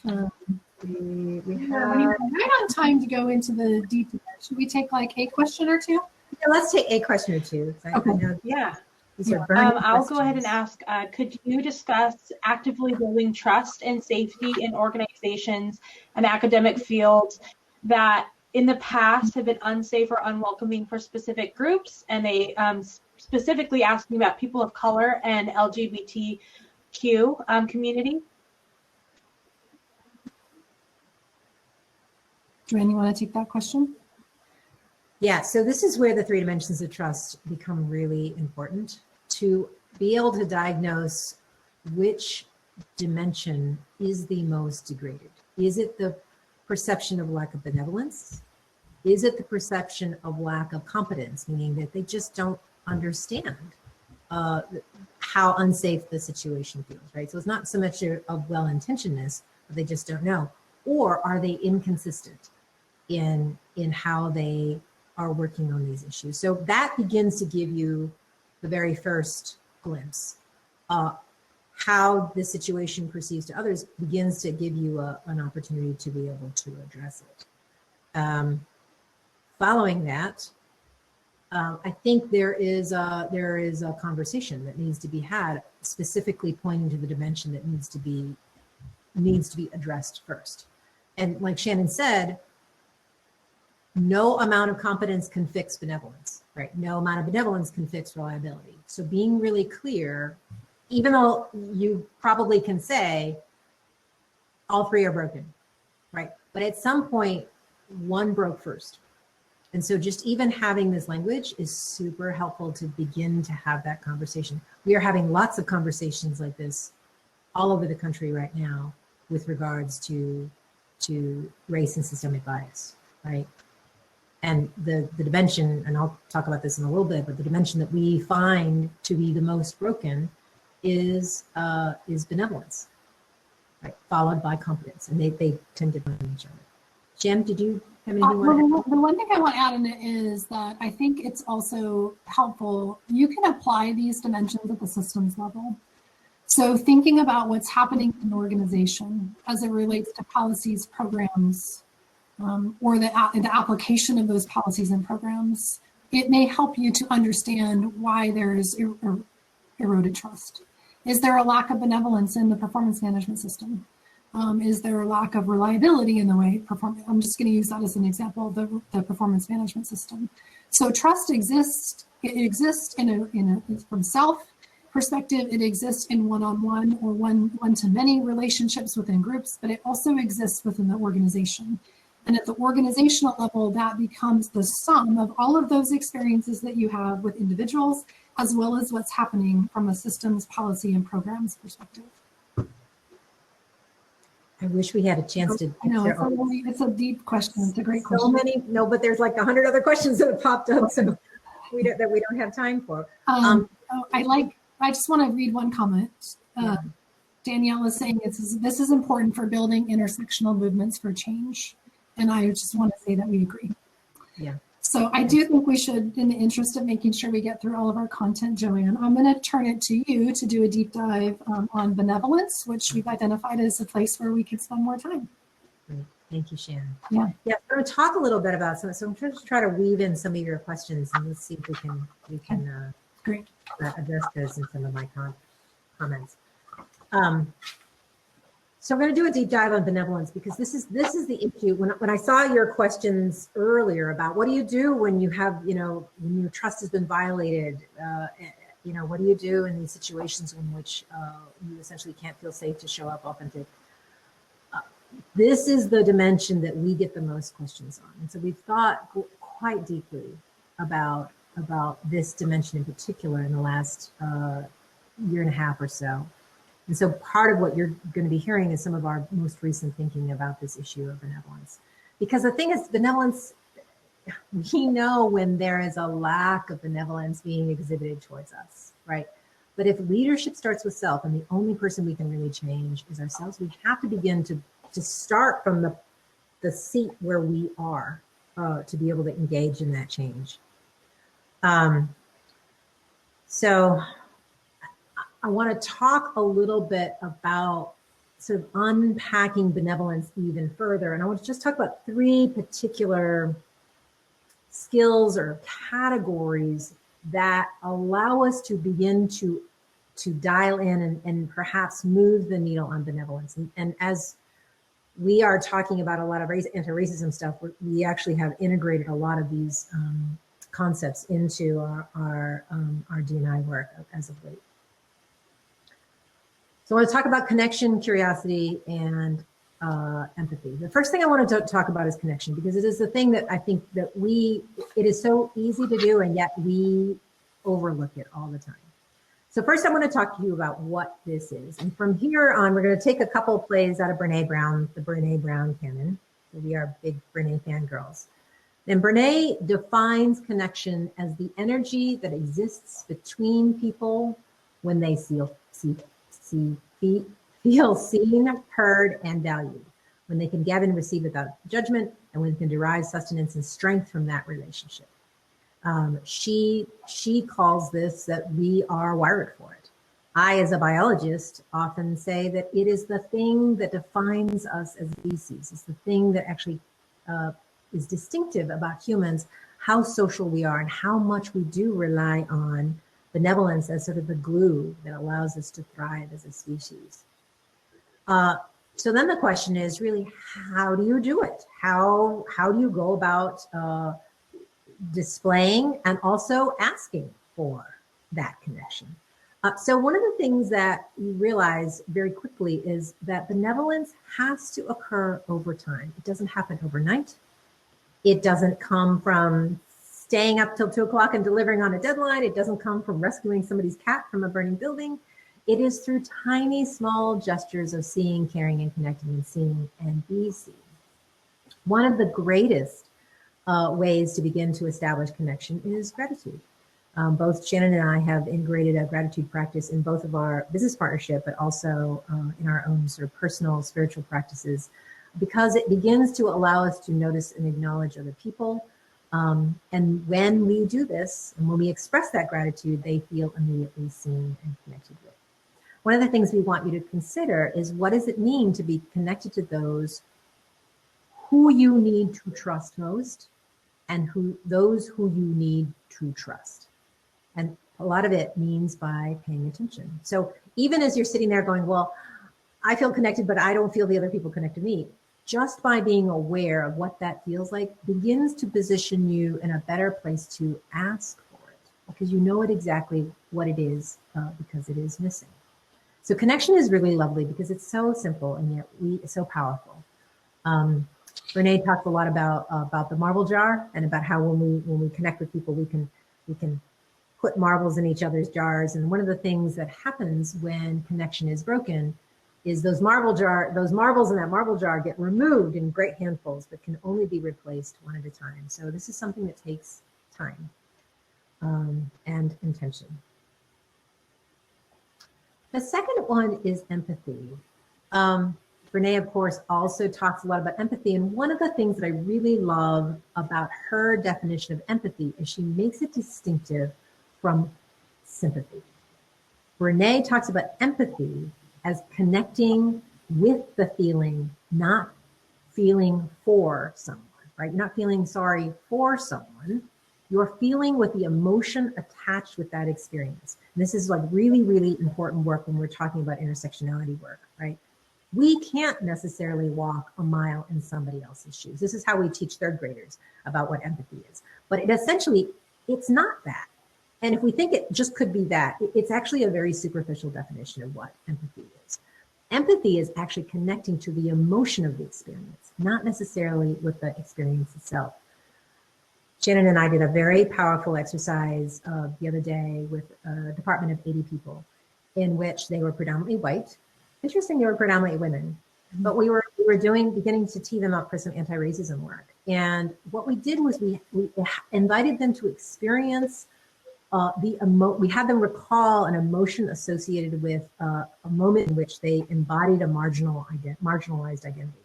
we right have on time to go into the deep. Should we take like a question or 2? Yeah, let's take a question or 2. Okay. Yeah. These are burning I'll go ahead and ask, could you discuss actively building trust and safety in organizations and academic fields that in the past have been unsafe or unwelcoming for specific groups? And they specifically asking about people of color and LGBTQ community. Joanne, you want to take that question? Yeah, so this is where the three dimensions of trust become really important, to be able to diagnose which dimension is the most degraded. Is it the perception of lack of benevolence? Is it the perception of lack of competence, meaning that they just don't understand how unsafe the situation feels, right? So it's not so much of well-intentionedness, but they just don't know. Or are they inconsistent in how they are working on these issues? So that begins to give you the very first glimpse. How the situation perceives to others begins to give you an opportunity to be able to address it. Following that, I think there is a conversation that needs to be had, specifically pointing to the dimension that needs to be addressed first. And like Shannon said, no amount of competence can fix benevolence, right? No amount of benevolence can fix reliability. So being really clear, even though you probably can say all three are broken, right? But at some point, one broke first. And so just even having this language is super helpful to begin to have that conversation. We are having lots of conversations like this all over the country right now with regards to race and systemic bias, right? And the dimension, and I'll talk about this in a little bit, but the dimension that we find to be the most broken is benevolence, right? Followed by competence, and they tend to find each other. Jem, did you have anything you want to add? The one thing I want to add in it is that I think it's also helpful. You can apply these dimensions at the systems level. So thinking about what's happening in an organization as it relates to policies, programs, or the application of those policies and programs, it may help you to understand why there's eroded trust. Is there a lack of benevolence in the performance management system? Is there a lack of reliability in the way I'm just going to use that as an example, the performance management system. So trust exists. It exists from self perspective. It exists in one-on-one or one-to-many relationships within groups, but it also exists within the organization. And at the organizational level, that becomes the sum of all of those experiences that you have with individuals, as well as what's happening from a systems, policy, and programs perspective. I wish we had a chance to. I know, it's a deep question. It's a great question. But there's like 100 other questions that have popped up, so we don't have time for. I just want to read one comment. Danielle is saying this is important for building intersectional movements for change. And I just want to say that we agree. Yeah. So I do think we should, in the interest of making sure we get through all of our content, Joanne, I'm going to turn it to you to do a deep dive on benevolence, which we've identified as a place where we could spend more time. Great. Thank you, Shannon. Yeah. Yeah. I'm going to talk a little bit about some. So I'm trying to try to weave in some of your questions, and let's see if we can Great. Address those in some of my comments. So I'm going to do a deep dive on benevolence, because this is the issue. When I saw your questions earlier about what do you do when you have, when your trust has been violated, what do you do in these situations in which you essentially can't feel safe to show up authentic? This is the dimension that we get the most questions on. And so we've thought quite deeply about this dimension in particular in the last year and a half or so. And so part of what you're going to be hearing is some of our most recent thinking about this issue of benevolence. Because the thing is, benevolence, we know when there is a lack of benevolence being exhibited towards us, right? But if leadership starts with self, and the only person we can really change is ourselves, we have to begin to start from the seat where we are to be able to engage in that change. So I want to talk a little bit about sort of unpacking benevolence even further. And I want to just talk about three particular skills or categories that allow us to begin to dial in and perhaps move the needle on benevolence. And as we are talking about a lot of anti-racism stuff, we actually have integrated a lot of these concepts into our D&I work as of late. So I want to talk about connection, curiosity, and empathy. The first thing I want to talk about is connection, because it is the thing that I think that it is so easy to do, and yet we overlook it all the time. So first I want to talk to you about what this is. And from here on, we're going to take a couple of plays out of Brene Brown, the Brene Brown canon. So we are big Brene fangirls. And Brene defines connection as the energy that exists between people when they feel seen, heard, and valued, when they can give and receive without judgment, and when they can derive sustenance and strength from that relationship. She calls this that we are wired for it. I, as a biologist, often say that it is the thing that defines us as species. It's the thing that actually is distinctive about humans, how social we are and how much we do rely on benevolence as sort of the glue that allows us to thrive as a species. So then the question is really, how do you do it? How do you go about displaying and also asking for that connection? So one of the things that you realize very quickly is that benevolence has to occur over time. It doesn't happen overnight. It doesn't come from staying up till 2 o'clock and delivering on a deadline. It doesn't come from rescuing somebody's cat from a burning building. It is through tiny, small gestures of seeing, caring, and connecting, and seeing and be seen. One of the greatest ways to begin to establish connection is gratitude. Both Shannon and I have integrated a gratitude practice in both of our business partnership, but also in our own sort of personal spiritual practices, because it begins to allow us to notice and acknowledge other people. And when we do this, and when we express that gratitude, they feel immediately seen and connected with. One of the things we want you to consider is, what does it mean to be connected to those who you need to trust most, and those who you need to trust? And a lot of it means by paying attention. So even as you're sitting there going, well, I feel connected, but I don't feel the other people connect to me, just by being aware of what that feels like begins to position you in a better place to ask for it, because you know it exactly what it is, because it is missing. So connection is really lovely because it's so simple, and yet it's so powerful. Brene talks a lot about the marble jar, and about how when we connect with people, we can put marbles in each other's jars. And one of the things that happens when connection is broken is those marbles in that marble jar get removed in great handfuls, but can only be replaced one at a time. So this is something that takes time and intention. The second one is empathy. Brene, of course, also talks a lot about empathy. And one of the things that I really love about her definition of empathy is she makes it distinctive from sympathy. Brene talks about empathy as connecting with the feeling, not feeling for someone, right? You're not feeling sorry for someone. You're feeling with the emotion attached with that experience. And this is like really, really important work when we're talking about intersectionality work, right? We can't necessarily walk a mile in somebody else's shoes. This is how we teach third graders about what empathy is. But it's not that. And if we think it just could be that, it's actually a very superficial definition of what empathy is. Empathy is actually connecting to the emotion of the experience, not necessarily with the experience itself. Shannon and I did a very powerful exercise the other day with a department of 80 people, in which they were predominantly white. Interesting, they were predominantly women, but we were beginning to tee them up for some anti-racism work. And what we did was we invited them to experience we had them recall an emotion associated with a moment in which they embodied a marginalized identity.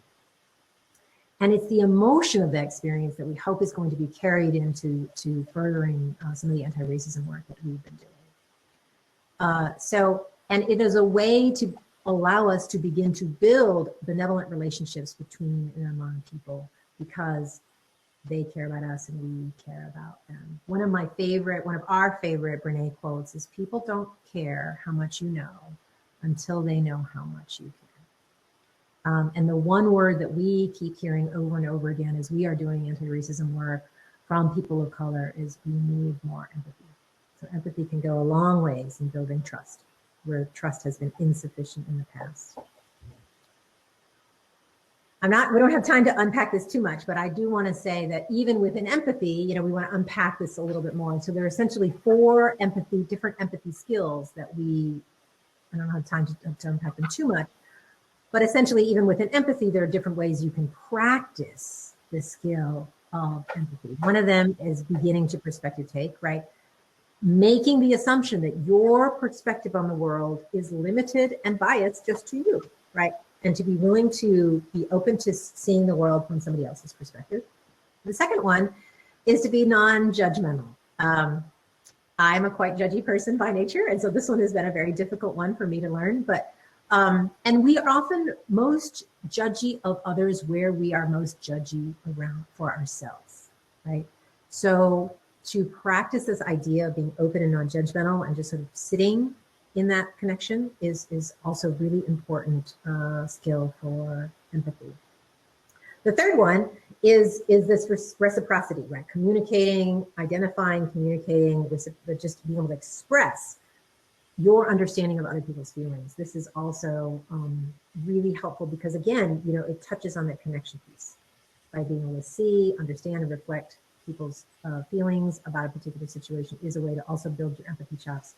And it's the emotion of that experience that we hope is going to be carried into furthering some of the anti-racism work that we've been doing. And it is a way to allow us to begin to build benevolent relationships between and among people, because they care about us and we care about them. One of our favorite Brene quotes is, people don't care how much you know until they know how much you care. And the one word that we keep hearing over and over again as we are doing anti-racism work from people of color is, we need more empathy. So empathy can go a long ways in building trust, where trust has been insufficient in the past. we don't have time to unpack this too much, but I do want to say that even within empathy, we want to unpack this a little bit more. And so there are essentially different empathy skills that I don't have time to unpack them too much, but essentially even within empathy, there are different ways you can practice the skill of empathy. One of them is beginning to perspective take, right? Making the assumption that your perspective on the world is limited and biased just to you, right? And to be willing to be open to seeing the world from somebody else's perspective. The second one is to be non-judgmental. I'm a quite judgy person by nature, and so this one has been a very difficult one for me to learn. But and we are often most judgy of others where we are most judgy around for ourselves, right? So to practice this idea of being open and non-judgmental and just sort of sitting in that connection is also really important skill for empathy. The third one is this reciprocity, right? Communicating, identifying, communicating, just being able to express your understanding of other people's feelings. This is also really helpful because again, it touches on that connection piece by being able to see, understand, and reflect people's feelings about a particular situation is a way to also build your empathy chops.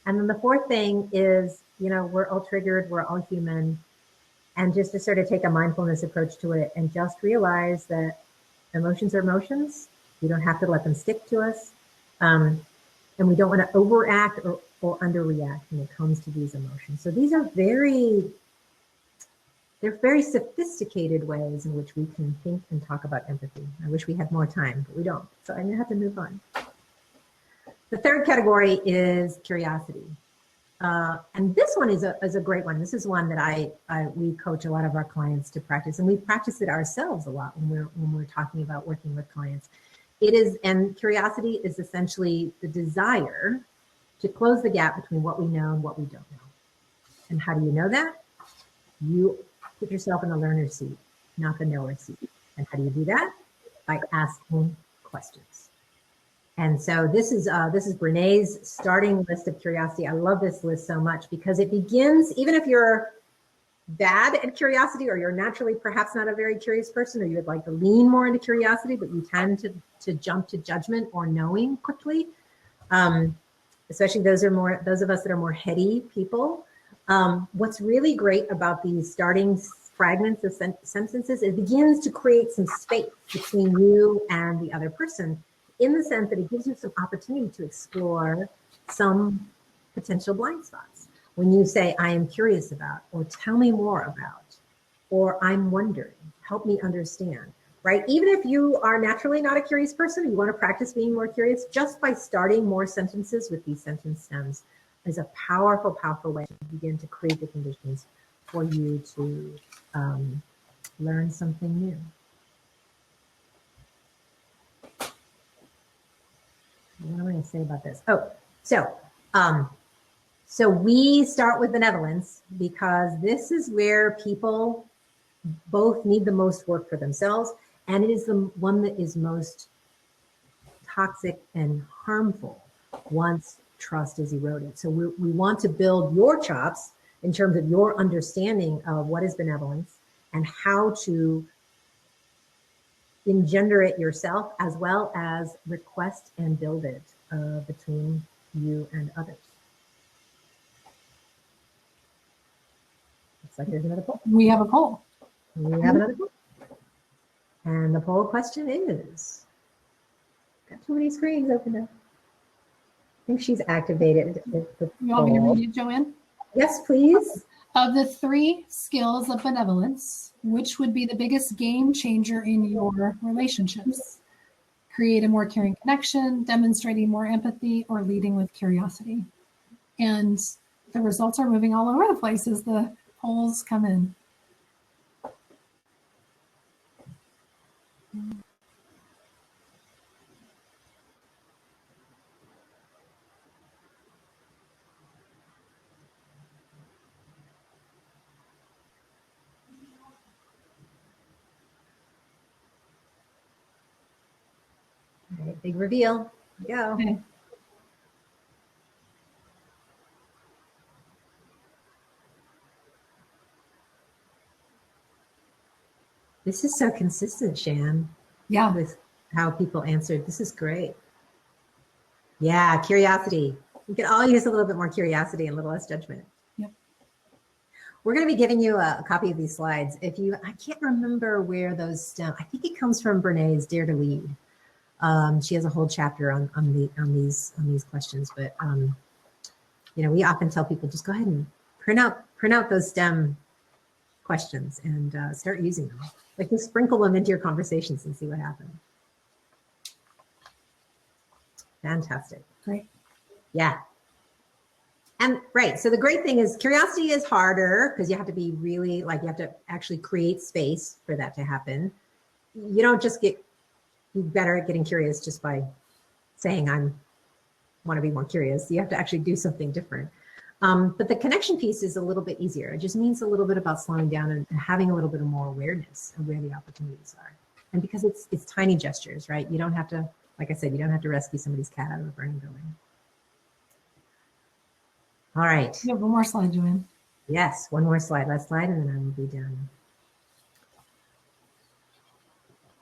And then the fourth thing is, we're all triggered, we're all human, and just to sort of take a mindfulness approach to it and just realize that emotions are emotions. We don't have to let them stick to us. And we don't want to overact or underreact when it comes to these emotions. So these are very sophisticated ways in which we can think and talk about empathy. I wish we had more time, but we don't. So I'm gonna have to move on. The third category is curiosity. And this one is a great one. This is one that we coach a lot of our clients to practice, and we practice it ourselves a lot when we're talking about working with clients. And curiosity is essentially the desire to close the gap between what we know and what we don't know. And how do you know that? You put yourself in the learner's seat, not the knower seat. And how do you do that? By asking questions. And so this is Brené's starting list of curiosity. I love this list so much because it begins, even if you're bad at curiosity or you're naturally perhaps not a very curious person, or you would like to lean more into curiosity, but you tend to jump to judgment or knowing quickly. Especially those of us that are more heady people. What's really great about these starting fragments of sentences, it begins to create some space between you and the other person, in the sense that it gives you some opportunity to explore some potential blind spots. When you say, I am curious about, or tell me more about, or I'm wondering, help me understand, right? Even if you are naturally not a curious person, you want to practice being more curious, just by starting more sentences with these sentence stems is a powerful, powerful way to begin to create the conditions for you to learn something new. What am I going to say about this? Oh, so we start with benevolence because this is where people both need the most work for themselves, and it is the one that is most toxic and harmful once trust is eroded. So we want to build your chops in terms of your understanding of what is benevolence and how to engender it yourself, as well as request and build it between you and others. Looks like there's another poll. We have a poll. We have another poll. And the poll question is, got too many screens open up. I think she's activated the You want me to read it, Joanne? Yes, please. Of the 3 skills of benevolence, which would be the biggest game changer in your relationships? Create a more caring connection, demonstrating more empathy, or leading with curiosity? And the results are moving all over the place as the polls come in. All right, big reveal. Go. Okay. This is so consistent, Shan, Yeah. with how people answered. This is great. Yeah, curiosity. We can all use a little bit more curiosity and a little less judgment. Yep. We're going to be giving you a copy of these slides. I can't remember where those stem. I think it comes from Brené's Dare to Lead. She has a whole chapter on these questions, but we often tell people just go ahead and print out those STEM questions and start using them. Like, just sprinkle them into your conversations and see what happens. Fantastic. Great. Yeah. And right. So the great thing is curiosity is harder because you have to be really, you have to actually create space for that to happen. You don't just get better at getting curious just by saying I want to be more curious. You have to actually do something different. But the connection piece is a little bit easier. It just means a little bit about slowing down and having a little bit of more awareness of where the opportunities are. And because it's tiny gestures, right? You don't have to, like I said, you don't have to rescue somebody's cat out of a burning building. All right. You have one more slide, Joanne. Yes, one more slide. Last slide, and then I will be done.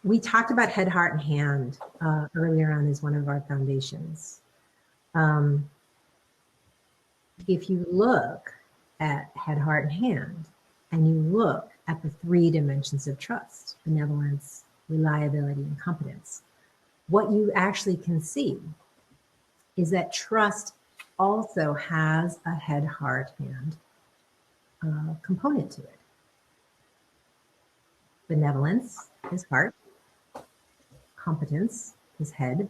We talked about head, heart, and hand earlier on as one of our foundations. If you look at head, heart, and hand, and you look at the 3 dimensions of trust, benevolence, reliability, and competence, what you actually can see is that trust also has a head, heart, hand component to it. Benevolence is heart, competence is head,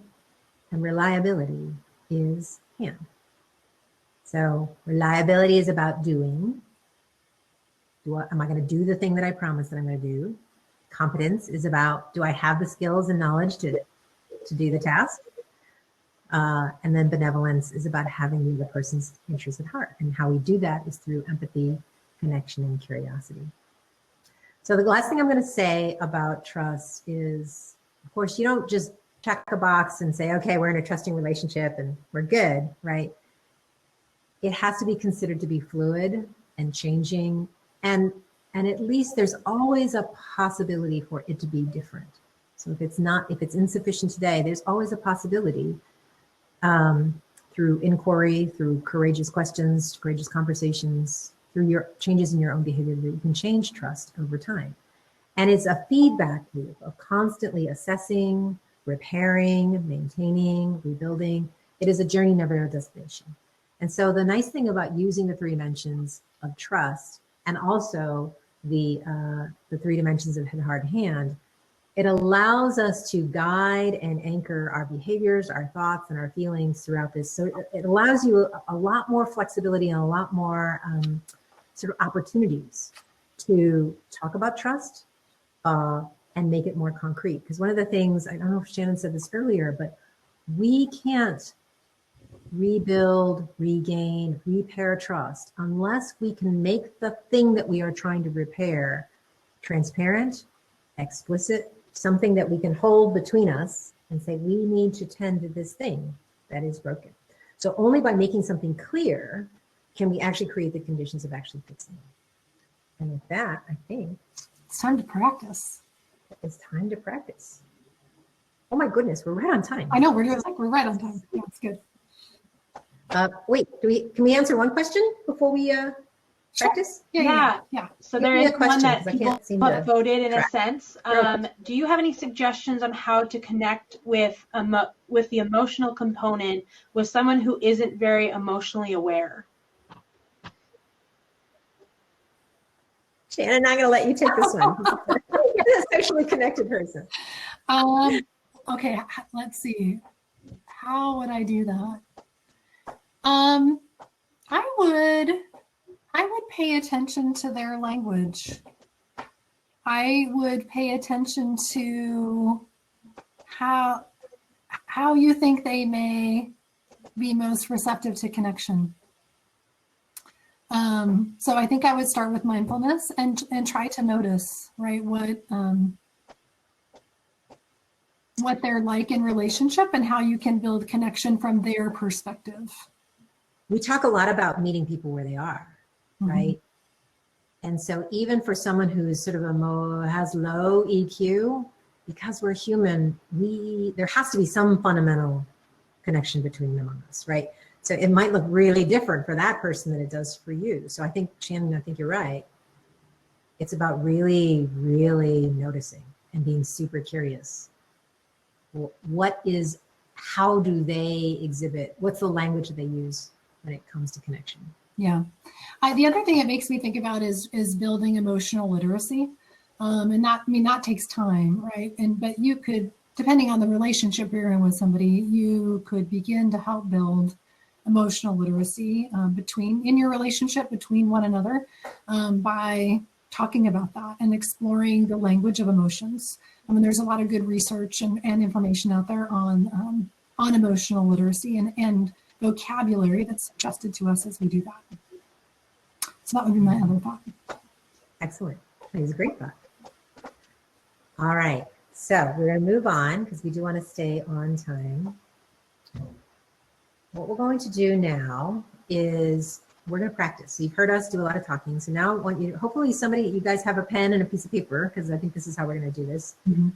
and reliability is hand. So reliability is about doing. Am I going to do the thing that I promised that I'm going to do? Competence is about, do I have the skills and knowledge to do the task? And then benevolence is about having the other person's interest at heart. And how we do that is through empathy, connection, and curiosity. So the last thing I'm going to say about trust is, of course, you don't just check a box and say, okay, we're in a trusting relationship and we're good, right? It has to be considered to be fluid and changing. And at least there's always a possibility for it to be different. So if it's insufficient today, there's always a possibility through inquiry, through courageous questions, courageous conversations, through your changes in your own behavior, that you can change trust over time. And it's a feedback loop of constantly assessing, repairing, maintaining, rebuilding. It is a journey, never a destination. And so the nice thing about using the 3 dimensions of trust and also the 3 dimensions of head, heart, hand, it allows us to guide and anchor our behaviors, our thoughts, and our feelings throughout this. So it allows you a lot more flexibility and a lot more sort of opportunities to talk about trust and make it more concrete. Because one of the things, I don't know if Shannon said this earlier, but we can't rebuild, regain, repair trust unless we can make the thing that we are trying to repair transparent, explicit, something that we can hold between us and say, we need to tend to this thing that is broken. So only by making something clear can we actually create the conditions of actually fixing it. And with that, I think it's time to practice. It's time to practice. Oh my goodness, we're right on time. I know, we're right on time. Yeah, it's good. Wait, can we answer one question before we practice? Yeah. So there is one that people have voted in track. A sense. Do you have any suggestions on how to connect with the emotional component with someone who isn't very emotionally aware? Shannon, I'm going to let you take this one. You're a socially connected person. Okay, let's see. How would I do that? I would pay attention to their language. I would pay attention to how you think they may be most receptive to connection. So I think I would start with mindfulness and try to notice, right, what they're like in relationship and how you can build connection from their perspective. We talk a lot about meeting people where they are, right? And so even for someone who's sort of has low EQ, because we're human, there has to be some fundamental connection between them and us, right? So it might look really different for that person than it does for you. So I think, Shannon, I think you're right. It's about really, really noticing and being super curious. How do they exhibit? What's the language that they use when it comes to connection? Yeah. The other thing it makes me think about is building emotional literacy. And that takes time, right? But you could, depending on the relationship you're in with somebody, you could begin to help build emotional literacy in your relationship between one another by talking about that and exploring the language of emotions. I mean, there's a lot of good research and information out there on emotional literacy and vocabulary that's suggested to us as we do that. So that would be my other thought. Excellent. That is a great thought. All right. So we're going to move on because we do want to stay on time. What we're going to do now is we're going to practice. So you've heard us do a lot of talking. So now I want you, hopefully you guys have a pen and a piece of paper, because I think this is how we're going to do this. Mm-hmm.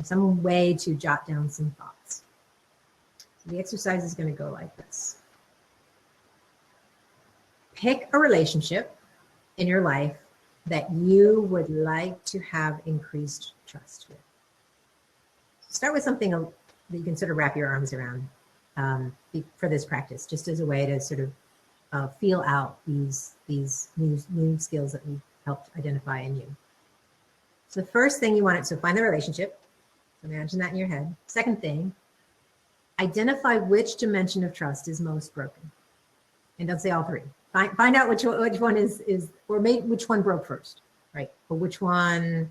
Some way to jot down some thoughts. So the exercise is going to go like this. Pick a relationship in your life that you would like to have increased trust with. Start with something that you can sort of wrap your arms around for this practice, just as a way to sort of feel out these new skills that we've helped identify in you. So the first thing you want to find the relationship. So imagine that in your head. Second thing, identify which dimension of trust is most broken. And don't say all three. Find out which one is or which one broke first, right? Or which one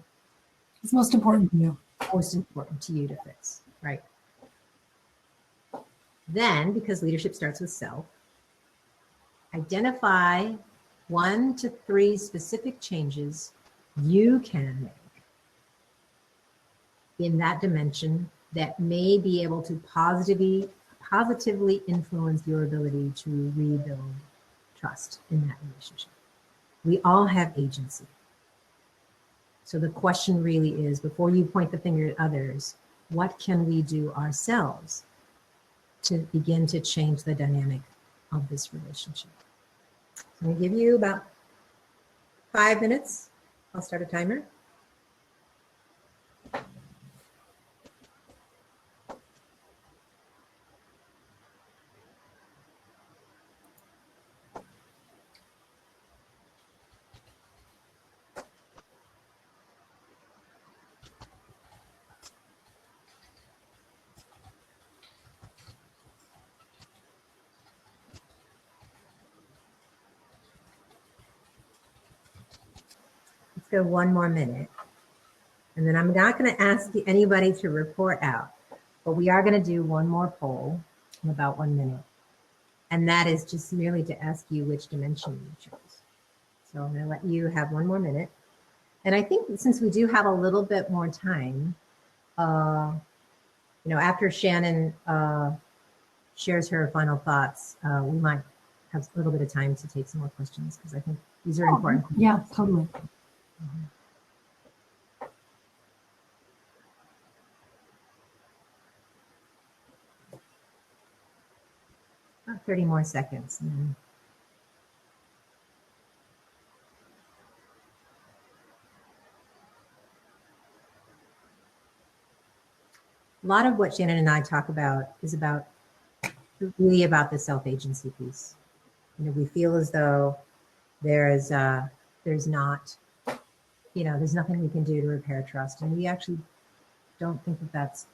is most important to you. Most important to you to fix, right? Then, because leadership starts with self, identify 1 to 3 specific changes you can make in that dimension that may be able to positively influence your ability to rebuild trust in that relationship. We all have agency. So the question really is, before you point the finger at others, what can we do ourselves to begin to change the dynamic of this relationship? I'm going to give you about 5 minutes. I'll start a timer. Let's go 1 more minute. And then I'm not going to ask anybody to report out, but we are going to do one more poll in about 1 minute. And that is just merely to ask you which dimension you chose. So I'm going to let you have 1 more minute. And I think since we do have a little bit more time, after Shannon shares her final thoughts, we might have a little bit of time to take some more questions, because I think these are important. Yeah, totally. Mm-hmm. About 30 more seconds. And then a lot of what Shannon and I talk about is really about the self-agency piece. We feel as though there's not, there's nothing we can do to repair trust. And we actually don't think that that's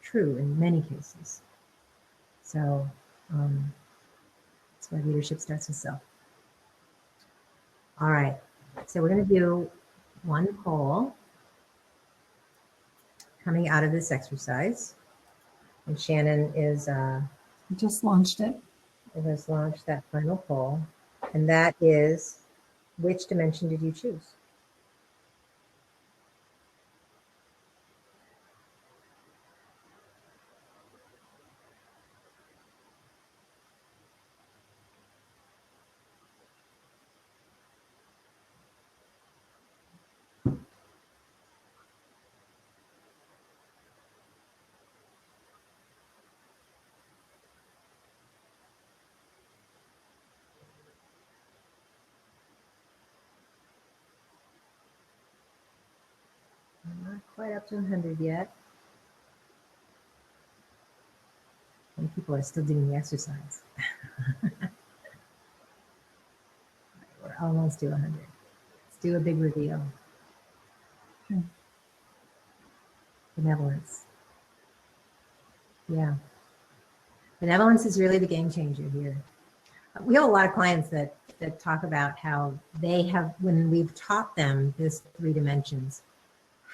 true in many cases. So that's why leadership starts with self. All right, so we're going to do one poll coming out of this exercise. And Shannon is... just launched it. It has launched that final poll. And that is, which dimension did you choose? quite up to 100 yet. And people are still doing the exercise. We're almost to 100. Let's do a big reveal. Benevolence. Yeah. Benevolence is really the game changer here. We have a lot of clients that talk about how they have, when we've taught them this 3 dimensions,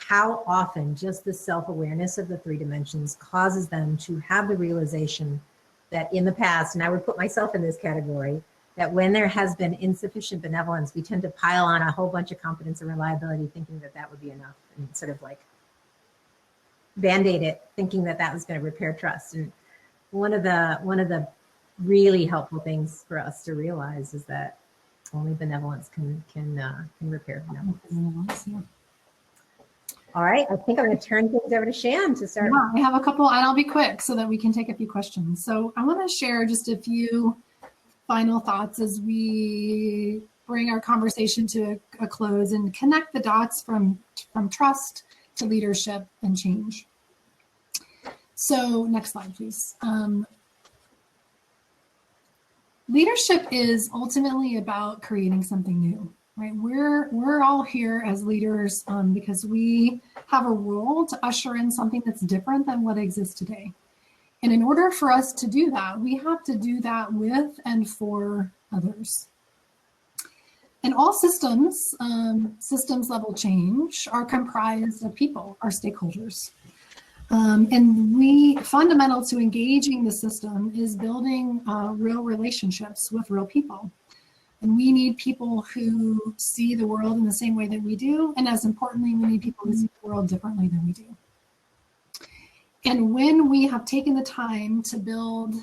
how often just the self-awareness of the 3 dimensions causes them to have the realization that in the past, and I would put myself in this category, that when there has been insufficient benevolence, we tend to pile on a whole bunch of competence and reliability, thinking that that would be enough, and sort of like Band-Aid it, thinking that that was going to repair trust. And one of the really helpful things for us to realize is that only benevolence can repair benevolence. Yeah. All right, I think I'm going to turn things over to Shannon to start. Yeah, I have a couple, and I'll be quick so that we can take a few questions. So I want to share just a few final thoughts as we bring our conversation to a close and connect the dots from trust to leadership and change. So next slide, please. Leadership is ultimately about creating something new, right? We're all here as leaders because we have a role to usher in something that's different than what exists today. And in order for us to do that, we have to do that with and for others. And all systems, systems level change are comprised of people, our stakeholders. And fundamental to engaging the system is building real relationships with real people. And we need people who see the world in the same way that we do. And as importantly, we need people who see the world differently than we do. And when we have taken the time to build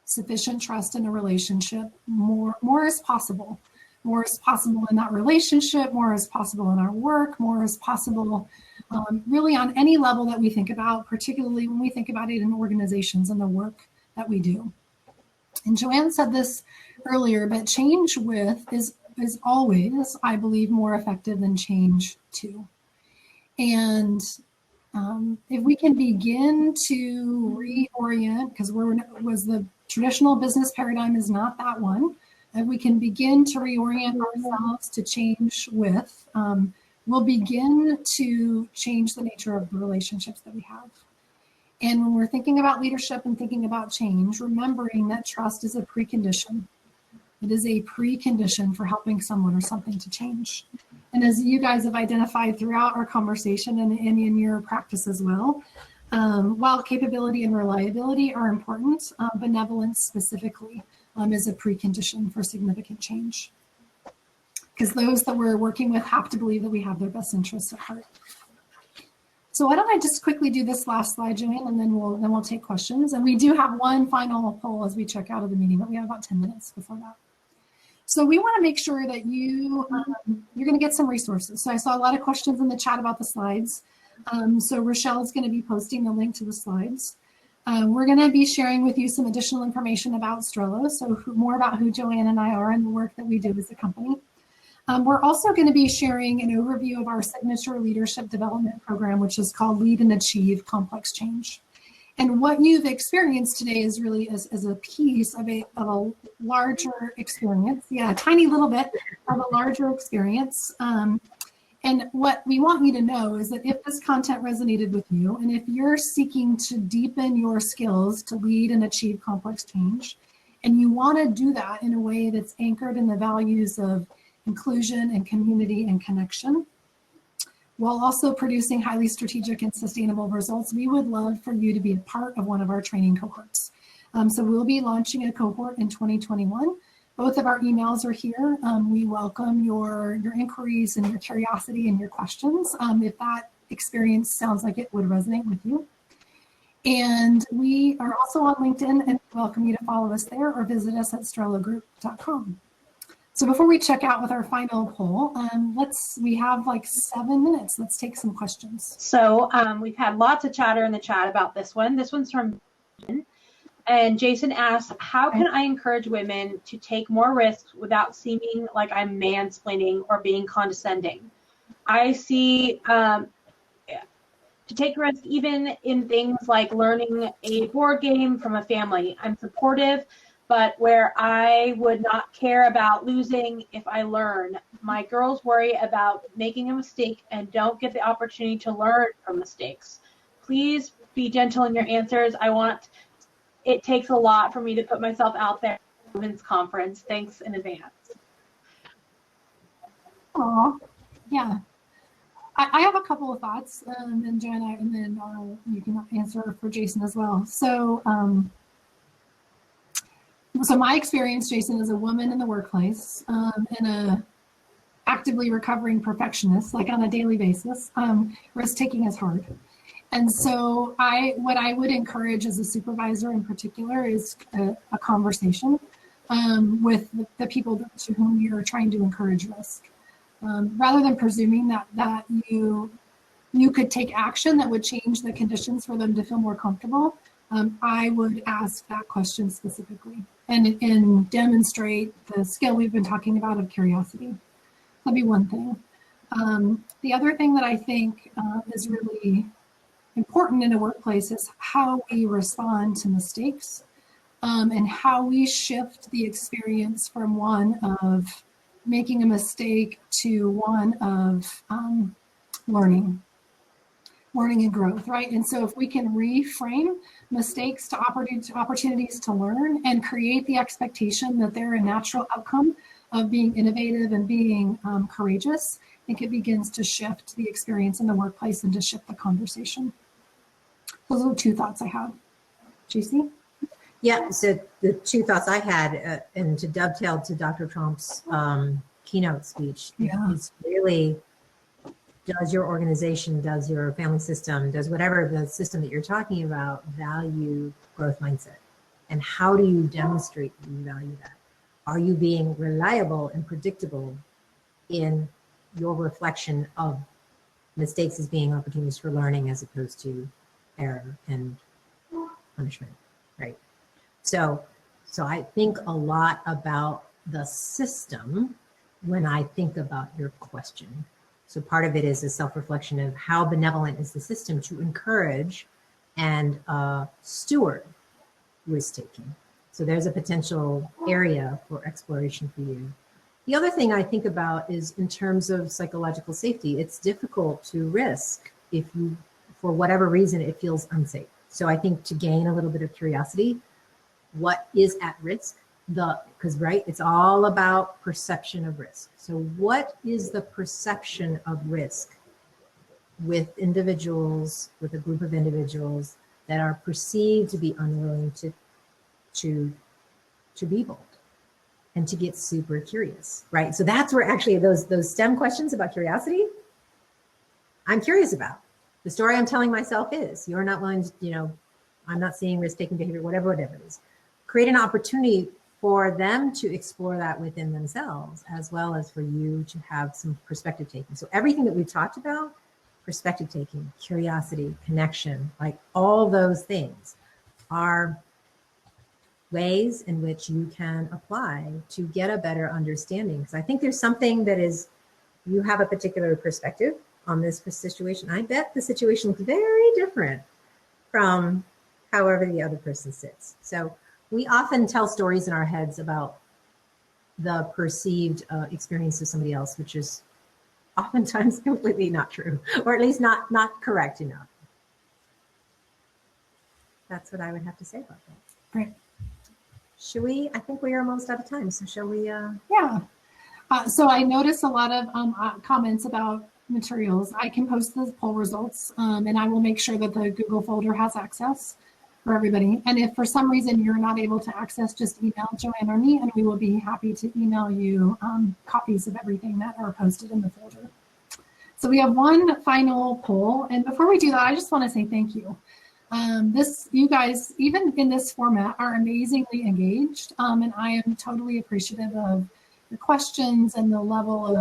sufficient trust in a relationship, more is possible. More is possible in that relationship, more is possible in our work, more is possible really on any level that we think about, particularly when we think about it in organizations and the work that we do. And Joanne said this earlier, but change with is always, I believe, more effective than change to. And if we can begin to reorient, because the traditional business paradigm is not that one. If we can begin to reorient ourselves to change with, we'll begin to change the nature of the relationships that we have. And when we're thinking about leadership and thinking about change, remembering that trust is a precondition. It is a precondition for helping someone or something to change. And as you guys have identified throughout our conversation and in your practice as well, while capability and reliability are important, benevolence specifically is a precondition for significant change. Because those that we're working with have to believe that we have their best interests at heart. So why don't I just quickly do this last slide, Joanne, and then we'll take questions. And we do have one final poll as we check out of the meeting, but we have about 10 minutes before that. So we want to make sure that you're going to get some resources. So I saw a lot of questions in the chat about the slides. So Rochelle's going to be posting the link to the slides. We're going to be sharing with you some additional information about Strello, so more about who Joanne and I are and the work that we do as a company. We're also going to be sharing an overview of our signature leadership development program, which is called Lead and Achieve Complex Change. And what you've experienced today is really as a piece of a larger experience. Yeah, a tiny little bit of a larger experience. And what we want you to know is that if this content resonated with you, and if you're seeking to deepen your skills to lead and achieve complex change, and you want to do that in a way that's anchored in the values of inclusion and community and connection, while also producing highly strategic and sustainable results, we would love for you to be a part of one of our training cohorts. So we'll be launching a cohort in 2021. Both of our emails are here. We welcome your inquiries and your curiosity and your questions if that experience sounds like it would resonate with you. And we are also on LinkedIn and welcome you to follow us there or visit us at strellogroup.com. So before we check out with our final poll, we have like 7 minutes. Let's take some questions. So we've had lots of chatter in the chat about this one. This one's from Jason. And Jason asks, how can I encourage women to take more risks without seeming like I'm mansplaining or being condescending? I see to take risk even in things like learning a board game from a family. I'm supportive, but where I would not care about losing if I learn. My girls worry about making a mistake and don't get the opportunity to learn from mistakes. Please be gentle in your answers. It takes a lot for me to put myself out there at the women's conference. Thanks in advance. Aw, yeah. I have a couple of thoughts, and Joanna, and then you can answer for Jason as well. So my experience, Jason, as a woman in the workplace and a actively recovering perfectionist, like on a daily basis, risk taking is hard. And so what I would encourage as a supervisor in particular is a conversation with the people to whom you're trying to encourage risk. Rather than presuming that you could take action that would change the conditions for them to feel more comfortable, I would ask that question specifically and demonstrate the skill we've been talking about of curiosity. That'd be one thing. The other thing that I think is really important in a workplace is how we respond to mistakes and how we shift the experience from one of making a mistake to one of learning and growth, right? And so if we can reframe mistakes to opportunities to learn and create the expectation that they're a natural outcome of being innovative and being courageous, I think it begins to shift the experience in the workplace and to shift the conversation. Those are two thoughts I have. JC? Yeah, so the two thoughts I had, and to dovetail to Dr. Trump's keynote speech, it's really, does your organization, does your family system, does whatever the system that you're talking about value growth mindset? And how do you demonstrate that you value that? Are you being reliable and predictable in your reflection of mistakes as being opportunities for learning as opposed to error and punishment, right? So I think a lot about the system when I think about your question. So part of it is a self-reflection of how benevolent is the system to encourage and steward risk-taking. So there's a potential area for exploration for you. The other thing I think about is in terms of psychological safety. It's difficult to risk if you, for whatever reason, it feels unsafe. So I think to gain a little bit of curiosity, what is at risk? Because right, it's all about perception of risk. So what is the perception of risk with individuals, with a group of individuals that are perceived to be unwilling to be bold and to get super curious, right? So that's where actually those STEM questions about curiosity, I'm curious about. The story I'm telling myself is, you're not willing to, I'm not seeing risk-taking behavior, whatever it is. Create an opportunity for them to explore that within themselves, as well as for you to have some perspective taking. So everything that we've talked about, perspective taking, curiosity, connection, like all those things are ways in which you can apply to get a better understanding. Because I think there's something that is, you have a particular perspective on this situation. I bet the situation looks very different from however the other person sits. So we often tell stories in our heads about the perceived experience of somebody else, which is oftentimes completely not true, or at least not correct enough. That's what I would have to say about that. Great. Should we? I think we are almost out of time, so shall we? Yeah. So I noticed a lot of comments about materials. I can post the poll results, and I will make sure that the Google folder has access for everybody. And if for some reason you're not able to access, just email Joanne or me, and we will be happy to email you copies of everything that are posted in the folder. So we have one final poll. And before we do that, I just want to say thank you. You guys, even in this format, are amazingly engaged. And I am totally appreciative of the questions and the level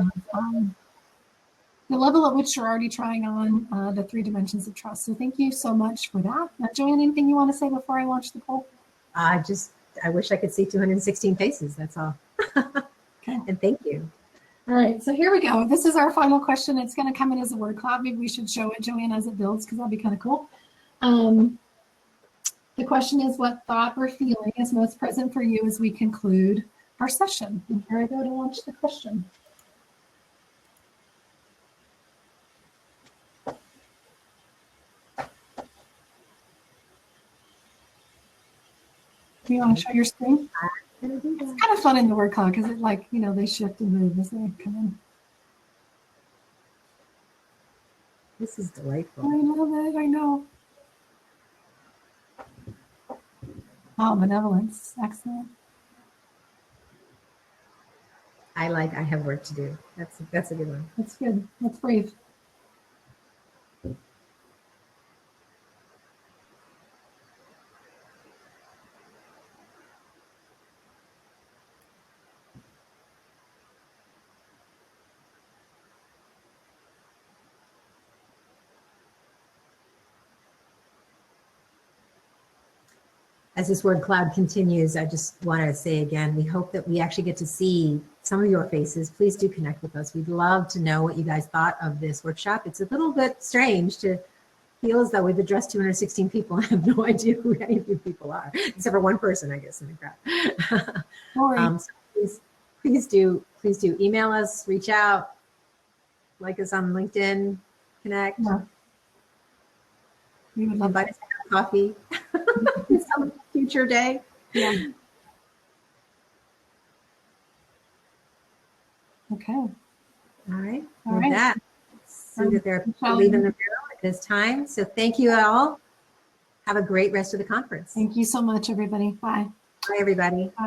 at which you're already trying on the 3 dimensions of trust. So thank you so much for that. Joanne, anything you want to say before I launch the poll? I wish I could see 216 faces. That's all. Okay. And thank you. All right, so here we go. This is our final question. It's going to come in as a word cloud. Maybe we should show it, Joanne, as it builds, because that'd be kind of cool. The question is, what thought or feeling is most present for you as we conclude our session? And here I go to launch the question. Do you want to show your screen? It's kind of fun in the word cloud because it, like, you know, they shift and move as they come in. This is delightful. I love it. I know. Oh, benevolence. Excellent. I have work to do. That's a good one. That's good. That's brave. As this word cloud continues, I just want to say again, we hope that we actually get to see some of your faces. Please do connect with us. We'd love to know what you guys thought of this workshop. It's a little bit strange to feel as though we've addressed 216 people and have no idea who any of you people are, except for one person, I guess, in the crowd. So please do email us, reach out, like us on LinkedIn, connect. Yeah. We would love invite us to have coffee some future day. Yeah. Okay. All right. All With right. that, see that there are people leaving the room. It is time. So thank you all. Have a great rest of the conference. Thank you so much, everybody. Bye. Bye, everybody. Bye.